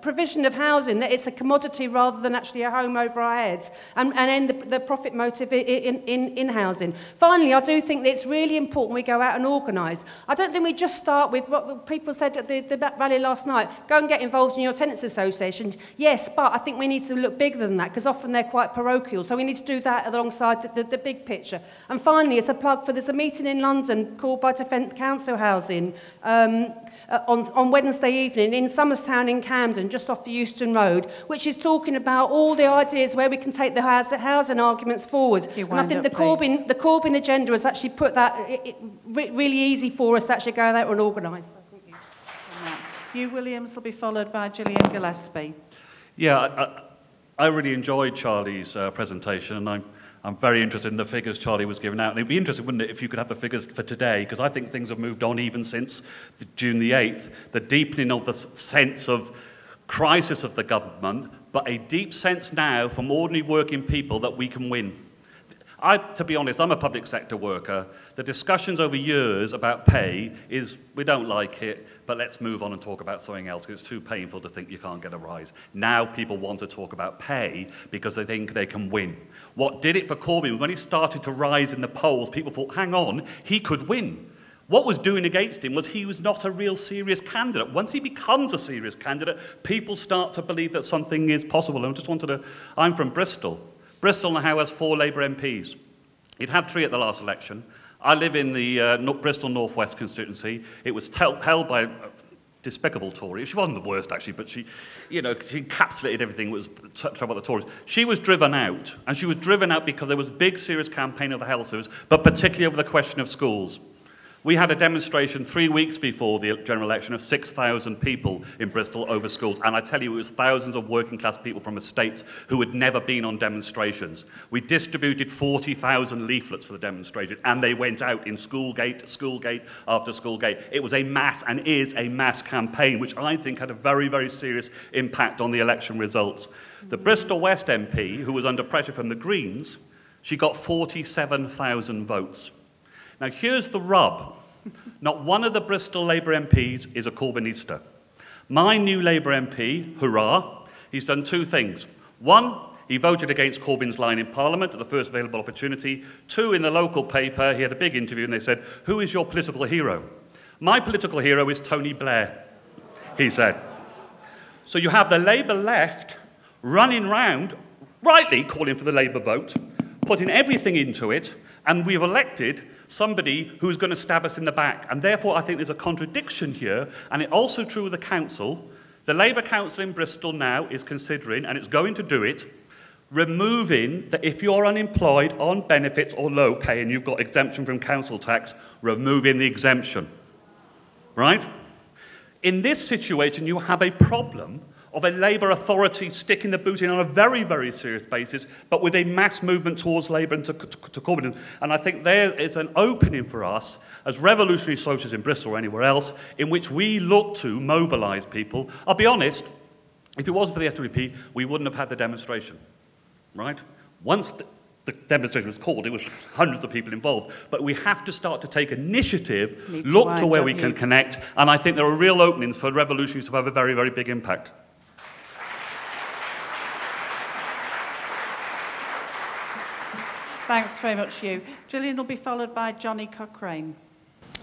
provision of housing, that it's a commodity rather than actually a home over our heads, and end the profit motive in housing. Finally, I do think that it's really important we go out and organise. I don't think we just start with what people said at the rally last night, go and get involved in your tenants association. Yes, but I think we need to look bigger than that, because often they're quite parochial. So we need to do that alongside the big picture. And finally, as a plug for, there's a meeting in London called by Defence Council Housing on Wednesday evening in Somerstown in Camden, just off the Euston Road, which is talking about all the ideas where we can take the housing arguments forward. And I think the Corbyn agenda has actually put that really easy for us to actually go out and organise. Hugh Williams will be followed by Gillian Gillespie. Yeah, I really enjoyed Charlie's presentation, and I'm very interested in the figures Charlie was giving out. And it'd be interesting, wouldn't it, if you could have the figures for today, because I think things have moved on even since June the 8th. The deepening of the sense of crisis of the government, but a deep sense now from ordinary working people that we can win. To be honest, I'm a public sector worker. The discussions over years about pay is, we don't like it, but let's move on and talk about something else, because it's too painful to think you can't get a rise. Now people want to talk about pay because they think they can win. What did it for Corbyn, when he started to rise in the polls, people thought, hang on, he could win. What was doing against him was he was not a real serious candidate. Once he becomes a serious candidate, people start to believe that something is possible. And I just wanted to, I'm from Bristol. Bristol now has 4 Labour MPs. It had 3 at the last election. I live in the Bristol Northwest constituency. It was held by a despicable Tory. She wasn't the worst, actually, but she encapsulated everything that was trouble about the Tories. She was driven out, and she was driven out because there was a big, serious campaign of the health service, but particularly over the question of schools. We had a demonstration 3 weeks before the general election of 6,000 people in Bristol over schools. And I tell you, it was thousands of working class people from estates who had never been on demonstrations. We distributed 40,000 leaflets for the demonstration, and they went out in school gate after school gate. It was a mass, and is a mass campaign, which I think had a very, very serious impact on the election results. The Bristol West MP, who was under pressure from the Greens, she got 47,000 votes. Now, here's the rub. Not one of the Bristol Labour MPs is a Corbynista. My new Labour MP, hurrah, he's done two things. One, he voted against Corbyn's line in Parliament at the first available opportunity. Two, in the local paper, he had a big interview and they said, "Who is your political hero?" "My political hero is Tony Blair," he said. So you have the Labour left running round, rightly calling for the Labour vote, putting everything into it, and we've elected somebody who's going to stab us in the back. And therefore, I think there's a contradiction here, and it's also true with the council. The Labour Council in Bristol now is considering, and it's going to do it, removing that if you're unemployed, on benefits or low pay, and you've got exemption from council tax, removing the exemption. Right? In this situation, you have a problem of a Labour authority sticking the boot in on a very, very serious basis, but with a mass movement towards Labour and to Corbyn. And I think there is an opening for us, as revolutionary socialists in Bristol or anywhere else, in which we look to mobilise people. I'll be honest, if it wasn't for the SWP, we wouldn't have had the demonstration, right? Once the demonstration was called, it was hundreds of people involved. But we have to start to take initiative, look to where we can connect, and I think there are real openings for revolutionaries to have a very, very big impact. Thanks very much, Hugh. Gillian will be followed by Johnny Cochrane.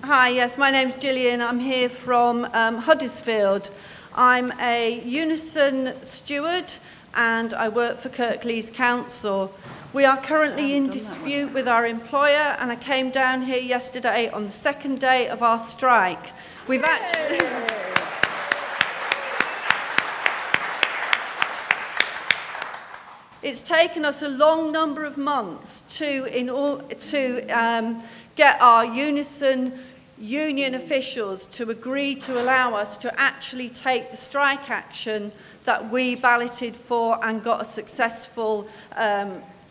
Hi, yes, my name's Gillian. I'm here from Huddersfield. I'm a Unison steward and I work for Kirklees Council. We are currently in dispute with our employer, and I came down here yesterday on the second day of our strike. We've actually... It's taken us a long number of months to get our Unison union officials to agree to allow us to actually take the strike action that we balloted for and got a successful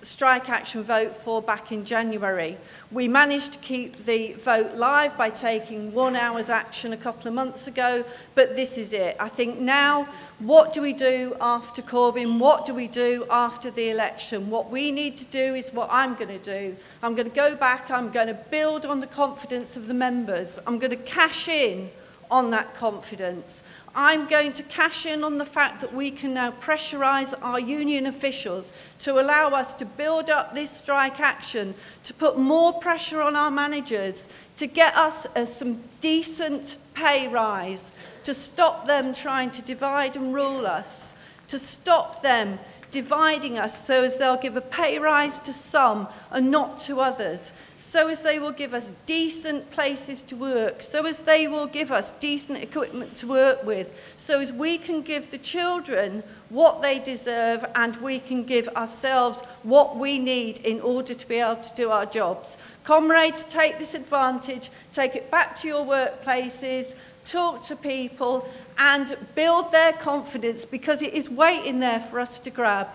strike action vote for back in January. We managed to keep the vote live by taking 1 hour's action a couple of months ago, but this is it. I think now, what do we do after Corbyn? What do we do after the election? What we need to do is what I'm going to do. I'm going to go back, I'm going to build on the confidence of the members. I'm going to cash in on that confidence. I'm going to cash in on the fact that we can now pressurise our union officials to allow us to build up this strike action, to put more pressure on our managers, to get us some decent pay rise, to stop them trying to divide and rule us, to stop them dividing us so as they'll give a pay rise to some and not to others, so as they will give us decent places to work, so as they will give us decent equipment to work with, so as we can give the children what they deserve and we can give ourselves what we need in order to be able to do our jobs. Comrades, take this advantage, take it back to your workplaces, talk to people and build their confidence, because it is waiting there for us to grab.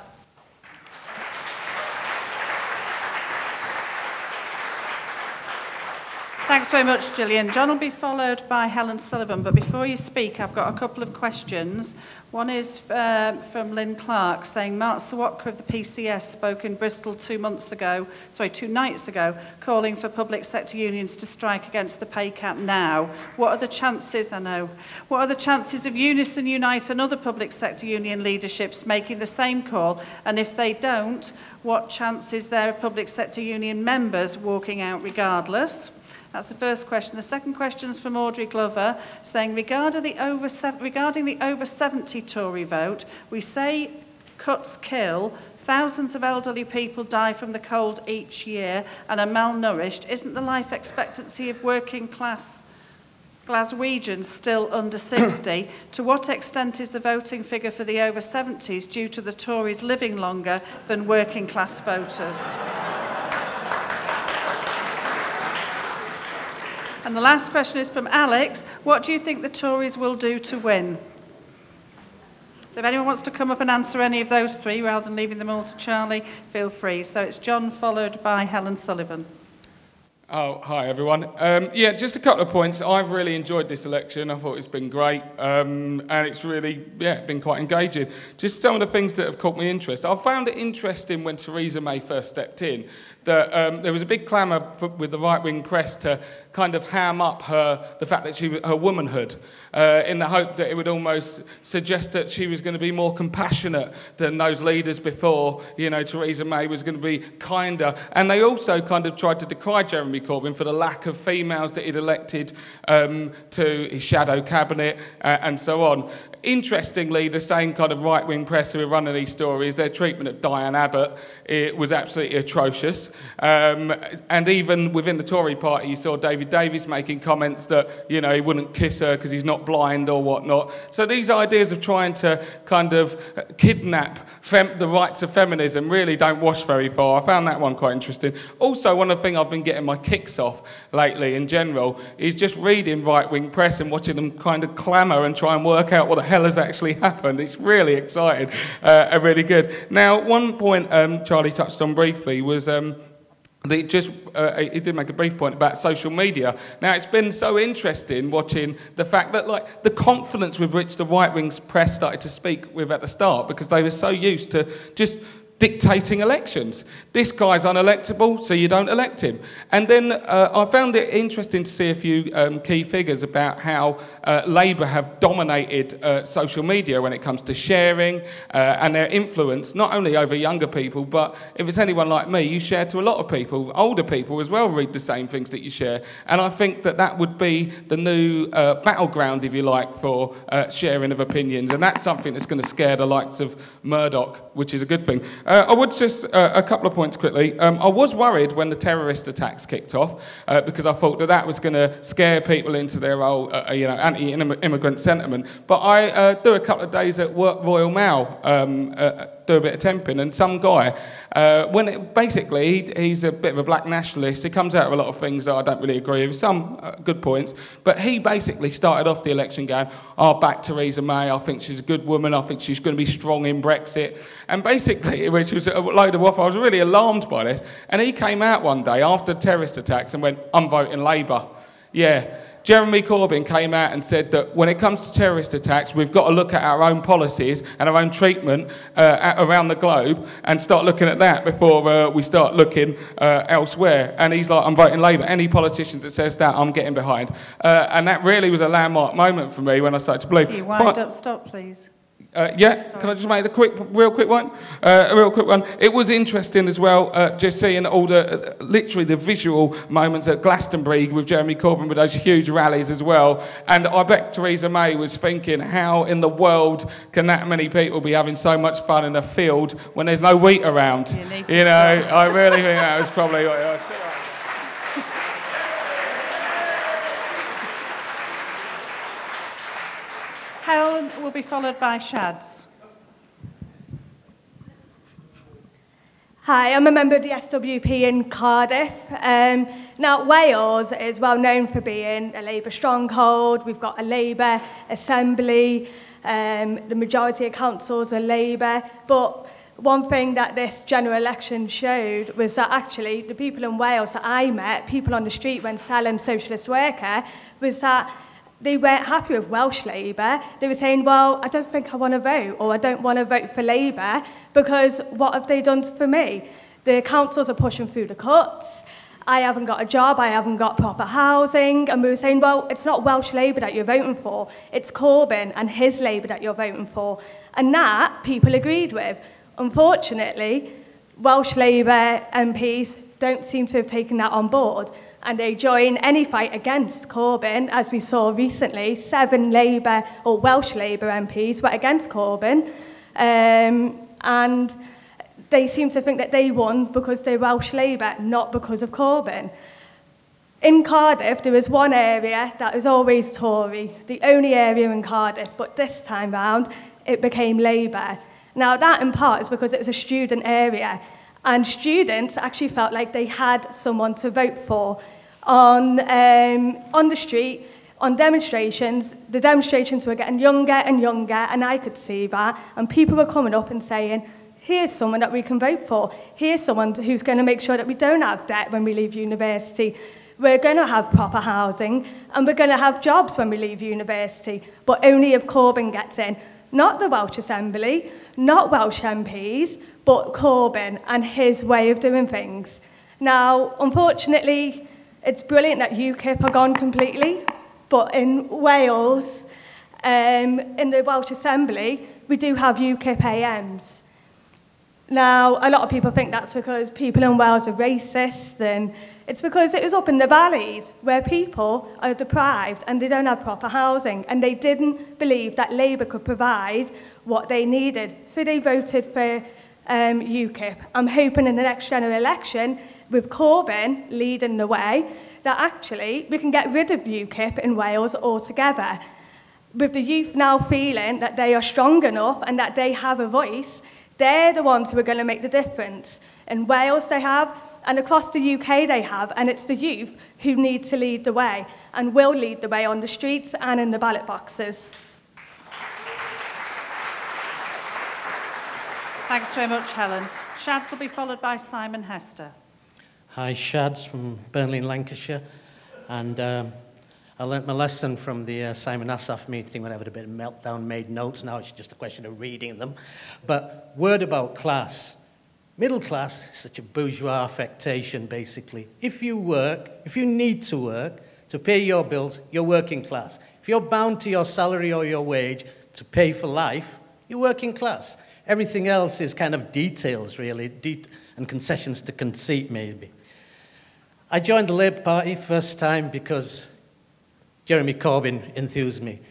Thanks very much, Gillian. John will be followed by Helen Sullivan, but before you speak, I've got a couple of questions. One is from Lynn Clark, saying Mark Sawatka of the PCS spoke in Bristol 2 nights ago, calling for public sector unions to strike against the pay cap now. What are the chances, what are the chances of Unison, Unite and other public sector union leaderships making the same call? And if they don't, what chance is there of public sector union members walking out regardless? That's the first question. The second question is from Audrey Glover, saying, regarding the over 70 Tory vote, we say cuts kill, Thousands of elderly people die from the cold each year and are malnourished. Isn't the life expectancy of working class Glaswegians still under 60? To what extent is the voting figure for the over 70s due to the Tories living longer than working class voters? And the last question is from Alex. What do you think the Tories will do to win? So if anyone wants to come up and answer any of those three rather than leaving them all to Charlie, feel free. So it's John followed by Helen Sullivan. Oh, hi everyone. Yeah, just a couple of points. I've really enjoyed this election. I thought it's been great, and it's really, been quite engaging. Just some of the things that have caught my interest. I found it interesting when Theresa May first stepped in that there was a big clamour with the right-wing press to kind of ham up the fact that her womanhood, in the hope that it would almost suggest that she was going to be more compassionate than those leaders before. You know, Theresa May was going to be kinder. And they also kind of tried to decry Jeremy Corbyn for the lack of females that he'd elected to his shadow cabinet and so on. Interestingly, the same kind of right-wing press who were running these stories, their treatment of Diane Abbott, it was absolutely atrocious. And even within the Tory party, you saw David Davis making comments that, you know, he wouldn't kiss her because he's not blind or whatnot. So these ideas of trying to kind of kidnap the rights of feminism really don't wash very far. I found that one quite interesting. Also, one of the things I've been getting my kicks off lately in general is just reading right-wing press and watching them kind of clamour and try and work out what the hell has actually happened. It's really exciting and really good. Now, one point Charlie touched on briefly was he did make a brief point about social media. Now, it's been so interesting watching the fact that, like, the confidence with which the right-wing press started to speak with at the start, because they were so used to just dictating elections. This guy's unelectable, so you don't elect him. And then I found it interesting to see a few key figures about how Labour have dominated social media when it comes to sharing and their influence, not only over younger people, but if it's anyone like me, you share to a lot of people. Older people as well read the same things that you share. And I think that that would be the new battleground, if you like, for sharing of opinions. And that's something that's going to scare the likes of Murdoch, which is a good thing. I would just, a couple of points quickly. I was worried when the terrorist attacks kicked off because I thought that that was going to scare people into their old, anti-immigrant sentiment. But I do a couple of days at Work Royal Mail, do a bit of temping, and some guy, he's a bit of a black nationalist. He comes out with a lot of things that I don't really agree with, some good points, but he basically started off the election going, I'll back Theresa May, I think she's a good woman, I think she's going to be strong in Brexit, and basically, which was a load of waffle. I was really alarmed by this, and he came out one day after terrorist attacks and went, I'm voting Labour. Yeah. Jeremy Corbyn came out and said that when it comes to terrorist attacks, we've got to look at our own policies and our own treatment around the globe and start looking at that before we start looking elsewhere. And he's like, I'm voting Labour. Any politician that says that, I'm getting behind. And that really was a landmark moment for me when I started to believe. Can you wind up, stop, please? Sorry. Can I just make a real quick one? It was interesting as well, just seeing all the, literally the visual moments at Glastonbury with Jeremy Corbyn with those huge rallies as well. And I bet Theresa May was thinking, how in the world can that many people be having so much fun in a field when there's no wheat around? You know, I really think that was probably what I was. Helen will be followed by Shads. Hi, I'm a member of the SWP in Cardiff. Now, Wales is well known for being a Labour stronghold. We've got a Labour Assembly. The majority of councils are Labour. But one thing that this general election showed was that actually the people in Wales that I met, people on the street when selling socialist worker, was that they weren't happy with Welsh Labour. They were saying, well, I don't think I want to vote, or I don't want to vote for Labour, because what have they done for me? The councils are pushing through the cuts. I haven't got a job, I haven't got proper housing. And we were saying, well, it's not Welsh Labour that you're voting for. It's Corbyn and his Labour that you're voting for. And that people agreed with. Unfortunately, Welsh Labour MPs don't seem to have taken that on board. And they join any fight against Corbyn, as we saw recently. 7 Labour or Welsh Labour MPs were against Corbyn. And they seem to think that they won because they're Welsh Labour, not because of Corbyn. In Cardiff, there was one area that was always Tory, the only area in Cardiff, but this time round, it became Labour. Now, that in part is because it was a student area, and students actually felt like they had someone to vote for. On the street, on demonstrations, the demonstrations were getting younger and younger, and I could see that, and people were coming up and saying, here's someone that we can vote for. Here's someone who's going to make sure that we don't have debt when we leave university. We're going to have proper housing, and we're going to have jobs when we leave university, but only if Corbyn gets in. Not the Welsh Assembly, not Welsh MPs, but Corbyn and his way of doing things. Now, unfortunately, it's brilliant that UKIP are gone completely, but in Wales, in the Welsh Assembly, we do have UKIP AMs. Now, a lot of people think that's because people in Wales are racist, and it's because it was up in the valleys where people are deprived and they don't have proper housing, and they didn't believe that Labour could provide what they needed. So they voted for UKIP. I'm hoping in the next general election, with Corbyn leading the way, that actually we can get rid of UKIP in Wales altogether. With the youth now feeling that they are strong enough and that they have a voice, they're the ones who are going to make the difference. In Wales they have, and across the UK they have, and it's the youth who need to lead the way, and will lead the way on the streets and in the ballot boxes. Thanks very much, Helen. Shads will be followed by Simon Hester. Hi, Shads from Burnley in Lancashire, and I learnt my lesson from the Simon Asaf meeting when I had a bit of meltdown, made notes. Now it's just a question of reading them. But word about class. Middle class is such a bourgeois affectation, basically. If you work, if you need to work to pay your bills, you're working class. If you're bound to your salary or your wage to pay for life, you're working class. Everything else is kind of details, really, and concessions to conceit, maybe. I joined the Labour Party first time because Jeremy Corbyn enthused me.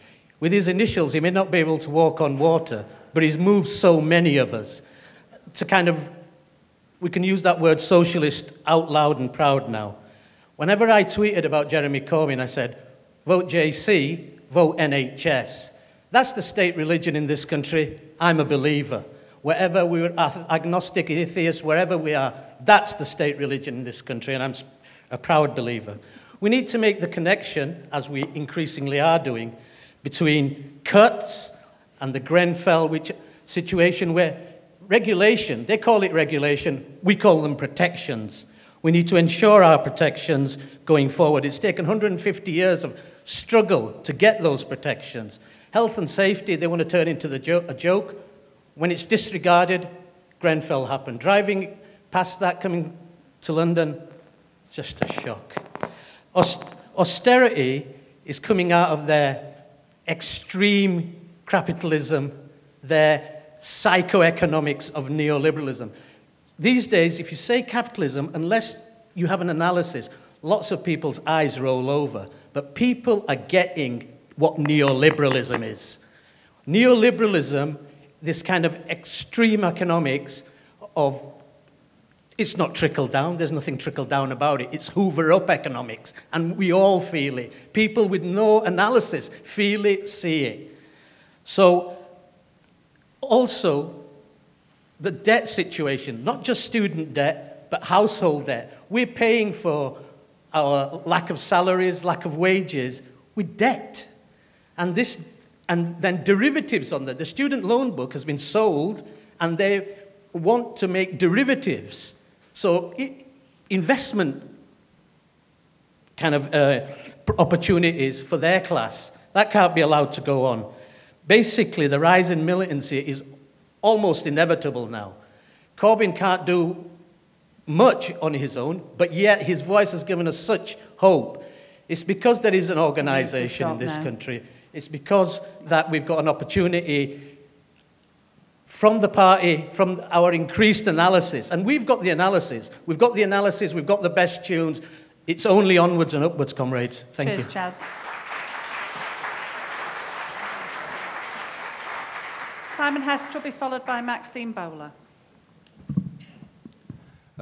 With his initials, he may not be able to walk on water, but he's moved so many of us to kind of, we can use that word socialist out loud and proud now. Whenever I tweeted about Jeremy Corbyn, I said, vote JC, vote NHS. That's the state religion in this country. I'm a believer. Wherever we're agnostic, atheist, wherever we are, that's the state religion in this country, and I'm a proud believer. We need to make the connection, as we increasingly are doing, between cuts and the Grenfell situation where regulation, they call it regulation, we call them protections. We need to ensure our protections going forward. It's taken 150 years of struggle to get those protections. Health and safety, they want to turn into a joke. When it's disregarded, Grenfell happened. Driving past that, coming to London, just a shock. Austerity is coming out of their extreme capitalism, their psychoeconomics of neoliberalism. These days, if you say capitalism, unless you have an analysis, lots of people's eyes roll over. But people are getting what neoliberalism is. Neoliberalism, this kind of extreme economics of, it's not trickle down, there's nothing trickle down about it, it's hoover up economics, and we all feel it. People with no analysis feel it, see it. So, also, the debt situation, not just student debt, but household debt. We're paying for our lack of salaries, lack of wages, with debt. And then derivatives on that. The student loan book has been sold, and they want to make derivatives. So investment kind of opportunities for their class, that can't be allowed to go on. Basically, the rise in militancy is almost inevitable now. Corbyn can't do much on his own, but yet his voice has given us such hope. It's because there is an organisation in this country. It's because that we've got an opportunity from the party, from our increased analysis. And we've got the analysis. We've got the analysis. We've got the best tunes. It's only onwards and upwards, comrades. Thank you. Cheers, Chaz. Simon Hester will be followed by Maxine Bowler.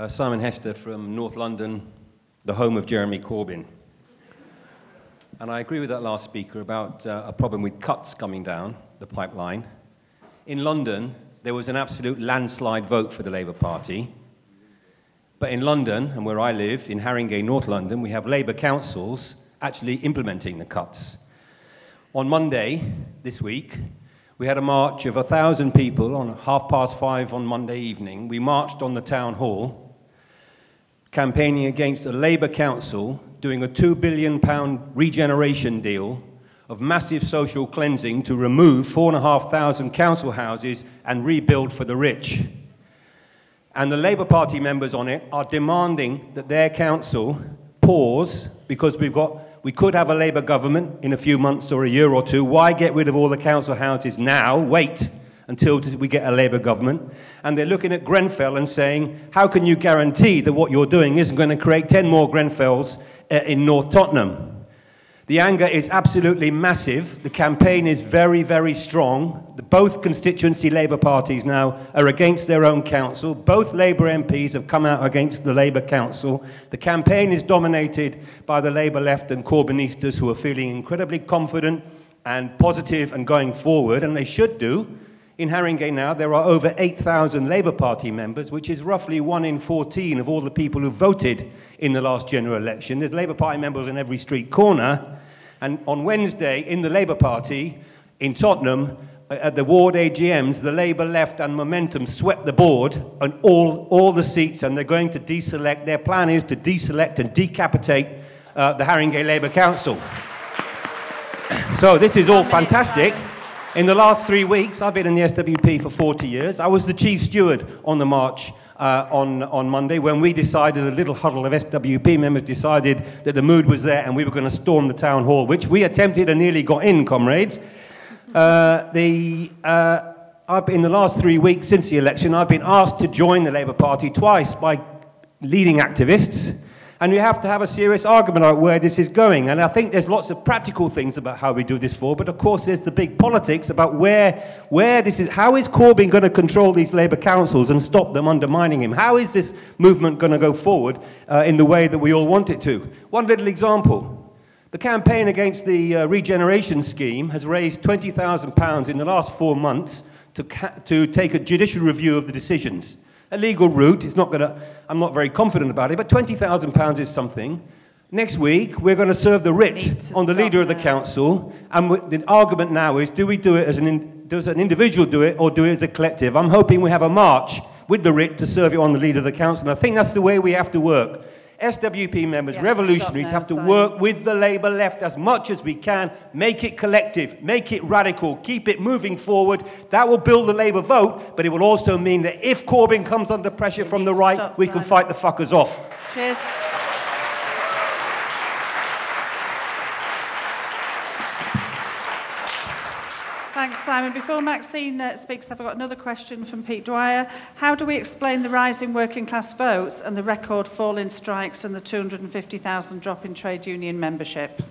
Simon Hester from North London, the home of Jeremy Corbyn. And I agree with that last speaker about a problem with cuts coming down the pipeline. In London, there was an absolute landslide vote for the Labour Party. But in London, and where I live, in Haringey, North London, we have Labour councils actually implementing the cuts. On Monday, this week, we had a march of 1,000 people on 5:30 on Monday evening. We marched on the town hall, campaigning against a Labour council doing a £2 billion regeneration deal of massive social cleansing to remove 4,500 council houses and rebuild for the rich. And the Labour Party members on it are demanding that their council pause, because we could have a Labour government in a few months or a year or two. Why get rid of all the council houses now? Wait until we get a Labour government. And they're looking at Grenfell and saying, how can you guarantee that what you're doing isn't going to create 10 more Grenfells in North Tottenham? The anger is absolutely massive. The campaign is very, very strong. Both constituency Labour parties now are against their own council. Both Labour MPs have come out against the Labour council. The campaign is dominated by the Labour left and Corbynistas, who are feeling incredibly confident and positive and going forward, and they should do. In Haringey now, there are over 8,000 Labour Party members, which is roughly 1 in 14 of all the people who voted in the last general election. There's Labour Party members in every street corner. And on Wednesday, in the Labour Party, in Tottenham, at the ward AGMs, the Labour left and Momentum swept the board on all the seats, and they're going to deselect. Their plan is to deselect and decapitate the Haringey Labour Council. So this is all fantastic. In the last 3 weeks, I've been in the SWP for 40 years. I was the chief steward on the march on Monday, when we decided, a little huddle of SWP members decided that the mood was there and we were going to storm the town hall, which we attempted and nearly got in, comrades. In the last 3 weeks since the election, I've been asked to join the Labour Party twice by leading activists, and we have to have a serious argument about where this is going. And I think there's lots of practical things about how we do this forward, but of course there's the big politics about where this is. How is Corbyn going to control these Labour councils and stop them undermining him? How is this movement going to go forward in the way that we all want it to? One little example. The campaign against the regeneration scheme has raised £20,000 in the last 4 months to take a judicial review of the decisions. A legal route. It's not going to, I'm not very confident about it, but £20,000 is something. Next week, we're going to serve the writ on the leader of the council, and the argument now is, do we do it does an individual do it, or do it as a collective? I'm hoping we have a march with the writ to serve it on the leader of the council, and I think that's the way we have to work. SWP members, revolutionaries, have to work with the Labour left as much as we can, make it collective, make it radical, keep it moving forward. That will build the Labour vote, but it will also mean that if Corbyn comes under pressure from the right, we can fight the fuckers off. Cheers. Thanks, Simon. Before Maxine speaks, I've got another question from Pete Dwyer. How do we explain the rise in working class votes and the record fall in strikes and the 250,000 drop in trade union membership?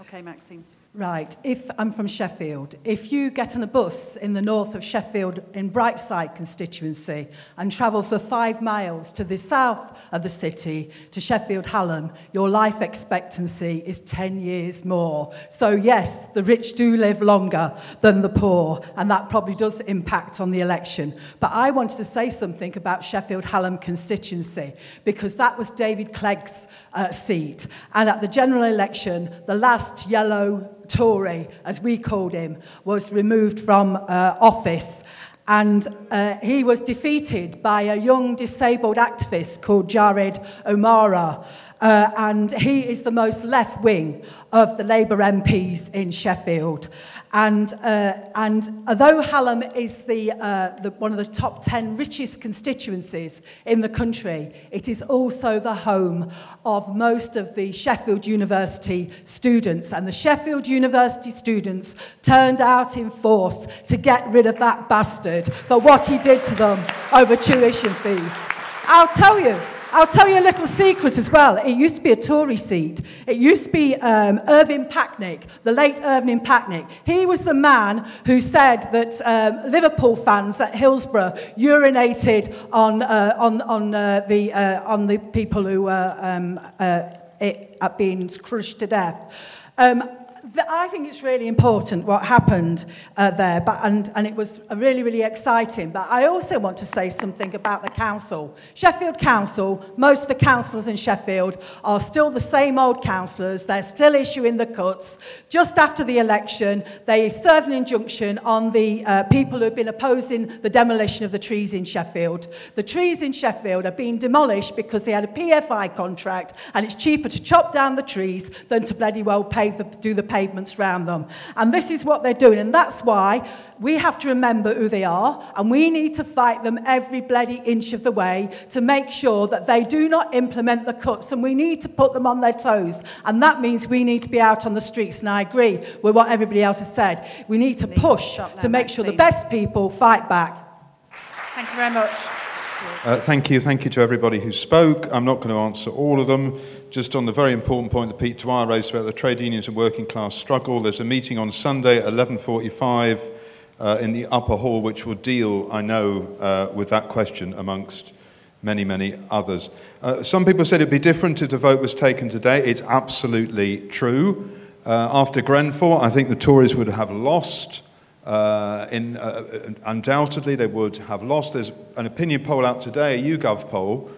Okay, Maxine. Right, I'm from Sheffield. If you get on a bus in the north of Sheffield in Brightside constituency and travel for 5 miles to the south of the city, to Sheffield Hallam, your life expectancy is 10 years more. So yes, the rich do live longer than the poor, and that probably does impact on the election. But I wanted to say something about Sheffield Hallam constituency, because that was David Clegg's seat. And at the general election, the last yellow Tory, as we called him, was removed from office, and he was defeated by a young disabled activist called Jared O'Mara, and he is the most left-wing of the Labour MPs in Sheffield. And although Hallam is one of the top 10 richest constituencies in the country, it is also the home of most of the Sheffield University students. And the Sheffield University students turned out in force to get rid of that bastard for what he did to them over tuition fees. I'll tell you, I'll tell you a little secret as well. It used to be a Tory seat. It used to be Irving Packnick, the late Irving Packnick. He was the man who said that Liverpool fans at Hillsborough urinated on the people who were being crushed to death. I think it's really important what happened there, and it was really, really exciting. But I also want to say something about the council. Sheffield Council, most of the councillors in Sheffield are still the same old councillors. They're still issuing the cuts. Just after the election, they served an injunction on the people who have been opposing the demolition of the trees in Sheffield. The trees in Sheffield are being demolished because they had a PFI contract, and it's cheaper to chop down the trees than to bloody well do the pavements around them. And this is what they're doing, and that's why we have to remember who they are, and we need to fight them every bloody inch of the way to make sure that they do not implement the cuts, and we need to put them on their toes, and that means we need to be out on the streets. And I agree with what everybody else has said. We need to push to make sure the best people fight back. Thank you very much. Thank you to everybody who spoke. I'm not going to answer all of them. Just on the very important point that Pete Dwyer raised about the trade unions and working class struggle, there's a meeting on Sunday at 11:45 in the upper hall which will deal, I know, with that question amongst many, many others. Some people said it'd be different if the vote was taken today. It's absolutely true. After Grenfell, I think the Tories would have lost. Undoubtedly, they would have lost. There's an opinion poll out today, a YouGov poll,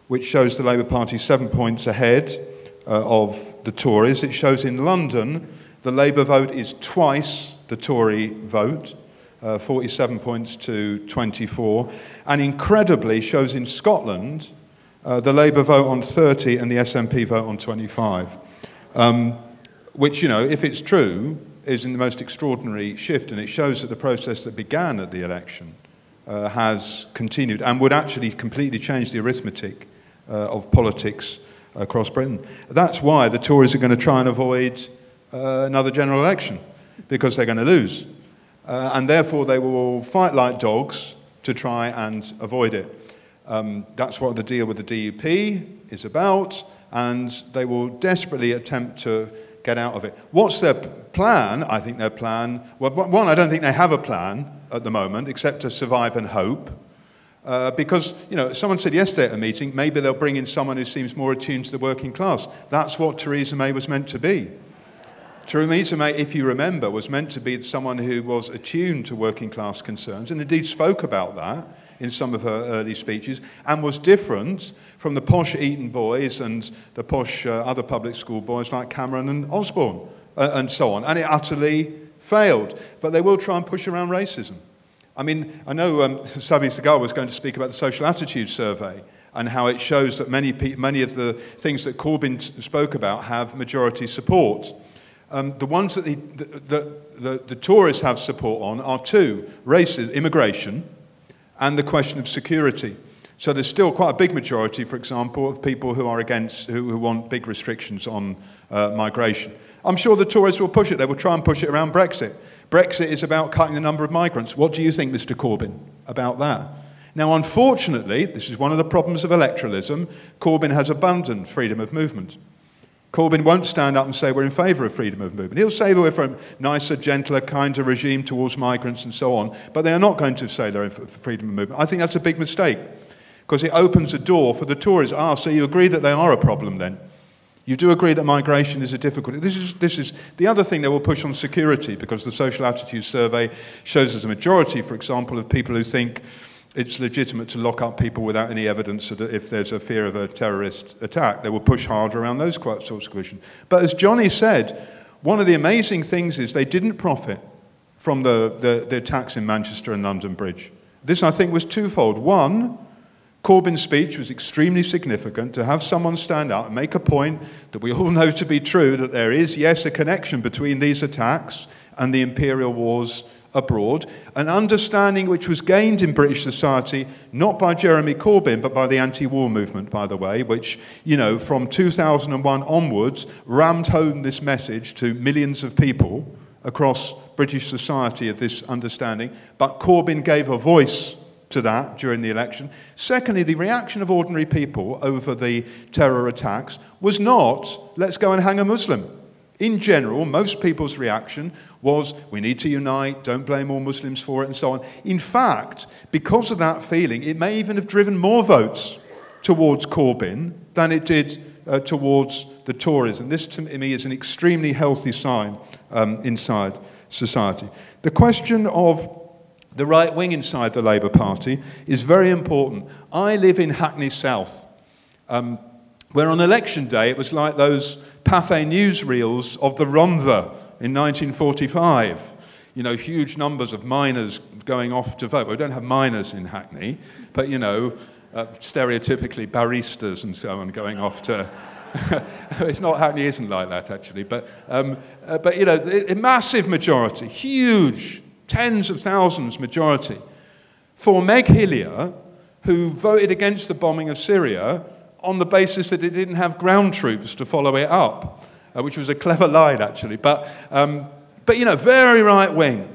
which shows the Labour Party 7 points ahead of the Tories. It shows in London the Labour vote is twice the Tory vote, 47 points to 24. And incredibly, shows in Scotland the Labour vote on 30 and the SNP vote on 25. Which, you know, if it's true, is in the most extraordinary shift, and it shows that the process that began at the election has continued and would actually completely change the arithmetic of politics across Britain. That's why the Tories are going to try and avoid another general election, because they're going to lose. And therefore they will fight like dogs to try and avoid it. That's what the deal with the DUP is about, and they will desperately attempt to get out of it. What's their plan? I think their plan... Well, one, I don't think they have a plan at the moment, except to survive and hope. Because, you know, someone said yesterday at a meeting, maybe they'll bring in someone who seems more attuned to the working class. That's what Theresa May was meant to be. Theresa May, if you remember, was meant to be someone who was attuned to working class concerns, and indeed spoke about that in some of her early speeches, and was different from the posh Eton boys and the posh other public school boys like Cameron and Osborne, and so on. And it utterly failed. But they will try and push around racism. I mean, I know Sabi Segal was going to speak about the social attitude survey and how it shows that many of the things that Corbyn spoke about have majority support. The ones that the Tories have support on are two: racism, immigration, and the question of security. So there's still quite a big majority, for example, of people who are against, who want big restrictions on migration. I'm sure the Tories will push it. They will try and push it around Brexit. Brexit is about cutting the number of migrants. What do you think, Mr. Corbyn, about that? Now, unfortunately, this is one of the problems of electoralism. Corbyn has abandoned freedom of movement. Corbyn won't stand up and say we're in favour of freedom of movement. He'll say we're for a nicer, gentler, kinder regime towards migrants and so on, but they are not going to say they're for freedom of movement. I think that's a big mistake, because it opens a door for the Tories. Ah, so you agree that they are a problem then? You do agree that migration is a difficulty. This is the other thing they will push on security, because the social attitude survey shows there's a majority, for example, of people who think it's legitimate to lock up people without any evidence that if there's a fear of a terrorist attack. They will push harder around those sorts of questions. But as Johnny said, one of the amazing things is they didn't profit from the attacks in Manchester and London Bridge. This, I think, was twofold. One, Corbyn's speech was extremely significant, to have someone stand up and make a point that we all know to be true, that there is, yes, a connection between these attacks and the imperial wars abroad, an understanding which was gained in British society, not by Jeremy Corbyn, but by the anti-war movement, by the way, which, you know, from 2001 onwards, rammed home this message to millions of people across British society of this understanding. But Corbyn gave a voice to that during the election. Secondly, the reaction of ordinary people over the terror attacks was not, let's go and hang a Muslim. In general, most people's reaction was, we need to unite, don't blame all Muslims for it, and so on. In fact, because of that feeling, it may even have driven more votes towards Corbyn than it did towards the Tories. And this, to me, is an extremely healthy sign inside society. The question of the right wing inside the Labour Party is very important. I live in Hackney South, where on election day it was like those Pathé newsreels of the Rhondda in 1945. You know, huge numbers of miners going off to vote. Well, we don't have miners in Hackney, but, you know, stereotypically baristas and so on going off to... It's not, Hackney isn't like that, actually. But you know, a massive majority, huge, tens of thousands majority, for Meg Hillier, who voted against the bombing of Syria on the basis that it didn't have ground troops to follow it up, which was a clever line, actually. But you know, very right wing.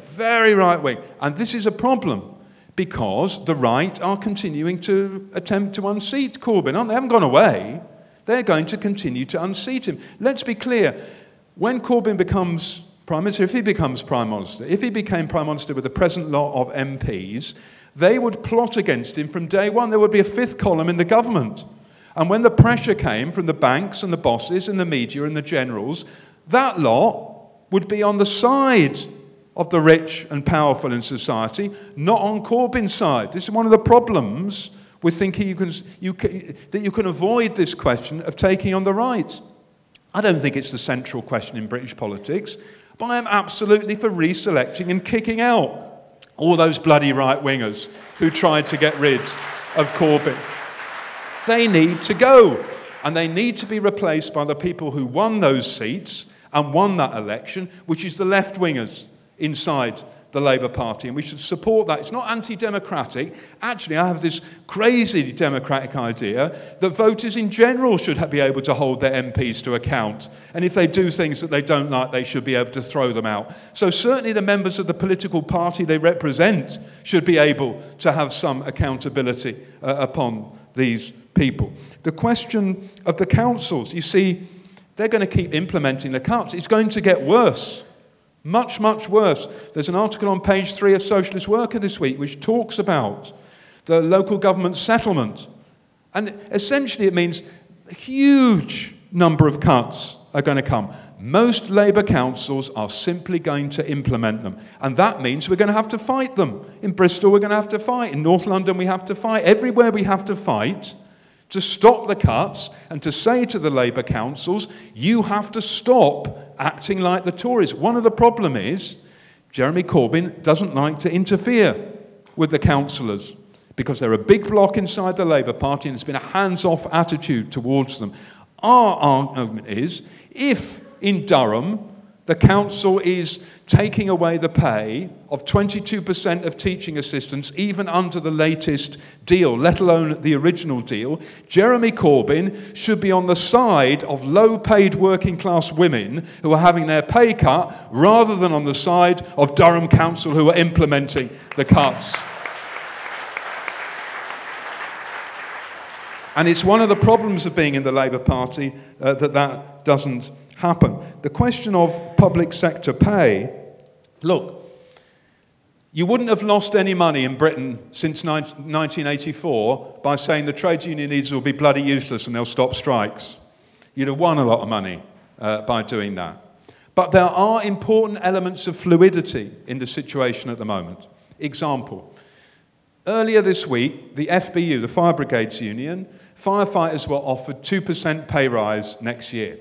And this is a problem, because the right are continuing to attempt to unseat Corbyn, aren't they? They haven't gone away. They're going to continue to unseat him. Let's be clear. When Corbyn becomes Prime Minister, if he becomes Prime Minister, if he became Prime Minister with the present lot of MPs, they would plot against him from day one. There would be a fifth column in the government. And when the pressure came from the banks and the bosses and the media and the generals, that lot would be on the side of the rich and powerful in society, not on Corbyn's side. This is one of the problems with thinking that you can avoid this question of taking on the right. I don't think it's the central question in British politics, but I am absolutely for reselecting and kicking out all those bloody right-wingers who tried to get rid of Corbyn. They need to go, and they need to be replaced by the people who won those seats and won that election, which is the left-wingers inside the Labour Party, and we should support that. It's not anti-democratic. Actually, I have this crazy democratic idea that voters in general should be able to hold their MPs to account, and if they do things that they don't like, they should be able to throw them out. So certainly the members of the political party they represent should be able to have some accountability upon these people. The question of the councils, you see, they're going to keep implementing the cuts. It's going to get worse. Much, much worse. There's an article on page 3 of Socialist Worker this week which talks about the local government settlement. And essentially it means a huge number of cuts are going to come. Most Labour councils are simply going to implement them. And that means we're going to have to fight them. In Bristol we're going to have to fight. In North London we have to fight. Everywhere we have to fight to stop the cuts and to say to the Labour councils, you have to stop acting like the Tories. One of the problems is Jeremy Corbyn doesn't like to interfere with the councillors because they're a big bloc inside the Labour Party and there's been a hands-off attitude towards them. Our argument is, if in Durham the council is taking away the pay of 22% of teaching assistants, even under the latest deal, let alone the original deal, Jeremy Corbyn should be on the side of low-paid working-class women who are having their pay cut, rather than on the side of Durham Council who are implementing the cuts. And it's one of the problems of being in the Labour Party that doesn't happen. The question of public sector pay, look, you wouldn't have lost any money in Britain since 1984 by saying the trade union leaders will be bloody useless and they'll stop strikes. You'd have won a lot of money by doing that. But there are important elements of fluidity in the situation at the moment. Example, earlier this week, the FBU, the Fire Brigades Union, firefighters were offered 2% pay rise next year.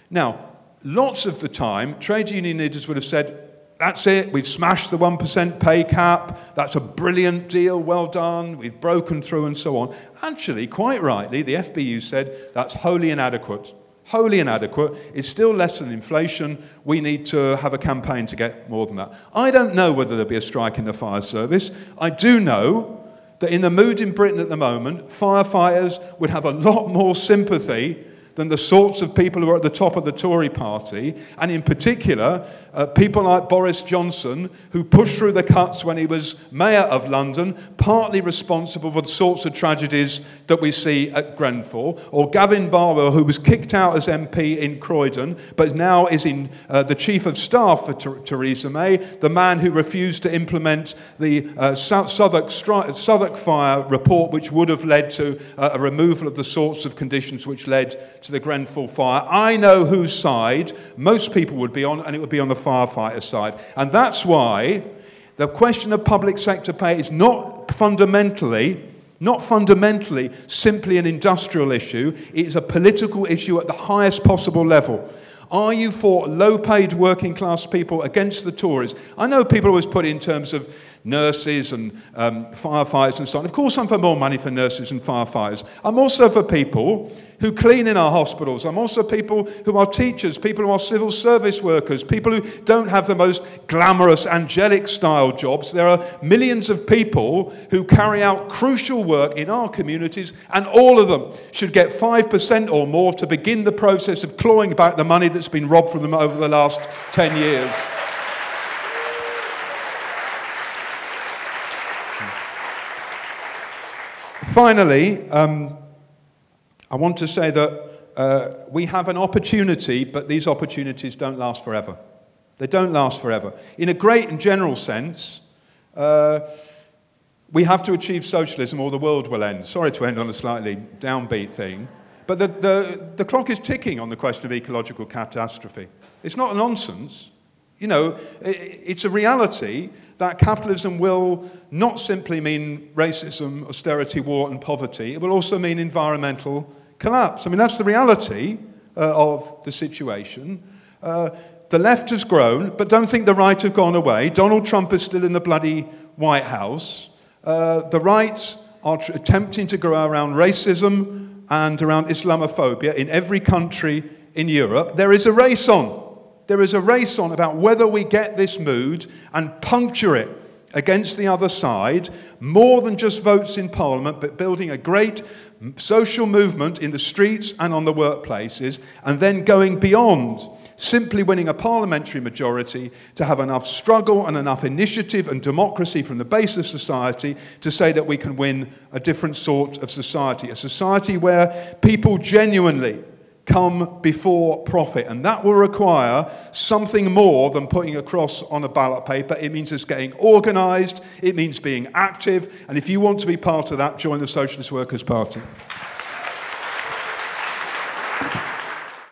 Now, lots of the time, trade union leaders would have said, that's it, we've smashed the 1% pay cap, that's a brilliant deal, well done, we've broken through and so on. Actually, quite rightly, the FBU said that's wholly inadequate. Wholly inadequate, it's still less than inflation, we need to have a campaign to get more than that. I don't know whether there'll be a strike in the fire service. I do know that in the mood in Britain at the moment, firefighters would have a lot more sympathy than the sorts of people who are at the top of the Tory party, and in particular, people like Boris Johnson, who pushed through the cuts when he was mayor of London, partly responsible for the sorts of tragedies that we see at Grenfell, or Gavin Barwell, who was kicked out as MP in Croydon, but now is in the chief of staff for Theresa May, the man who refused to implement the Southwark fire report, which would have led to a removal of the sorts of conditions which led to the Grenfell fire. I know whose side most people would be on, and it would be on the firefighter side. And that's why the question of public sector pay is not fundamentally simply an industrial issue. It is a political issue at the highest possible level. Are you for low-paid working-class people against the Tories? I know people always put it in terms of nurses and firefighters and so on. Of course I'm for more money for nurses and firefighters. I'm also for people who clean in our hospitals. I'm also people who are teachers, people who are civil service workers, people who don't have the most glamorous, angelic-style jobs. There are millions of people who carry out crucial work in our communities, and all of them should get 5% or more to begin the process of clawing back the money that's been robbed from them over the last 10 years. Finally, I want to say that we have an opportunity, but these opportunities don't last forever. They don't last forever. In a great and general sense, we have to achieve socialism or the world will end. Sorry to end on a slightly downbeat thing, but the clock is ticking on the question of ecological catastrophe. It's not nonsense. You know, it's a reality that capitalism will not simply mean racism, austerity, war and poverty. It will also mean environmental collapse. I mean, that's the reality of the situation. The left has grown, but don't think the right have gone away. Donald Trump is still in the bloody White House. The right are attempting to grow around racism and around Islamophobia in every country in Europe. There is a race on. There is a race on about whether we get this mood and puncture it against the other side, more than just votes in Parliament, but building a great social movement in the streets and on the workplaces, and then going beyond simply winning a parliamentary majority to have enough struggle and enough initiative and democracy from the base of society to say that we can win a different sort of society, a society where people genuinely come before profit. And that will require something more than putting a cross on a ballot paper. It means us getting organised, it means being active, and if you want to be part of that, join the Socialist Workers' Party.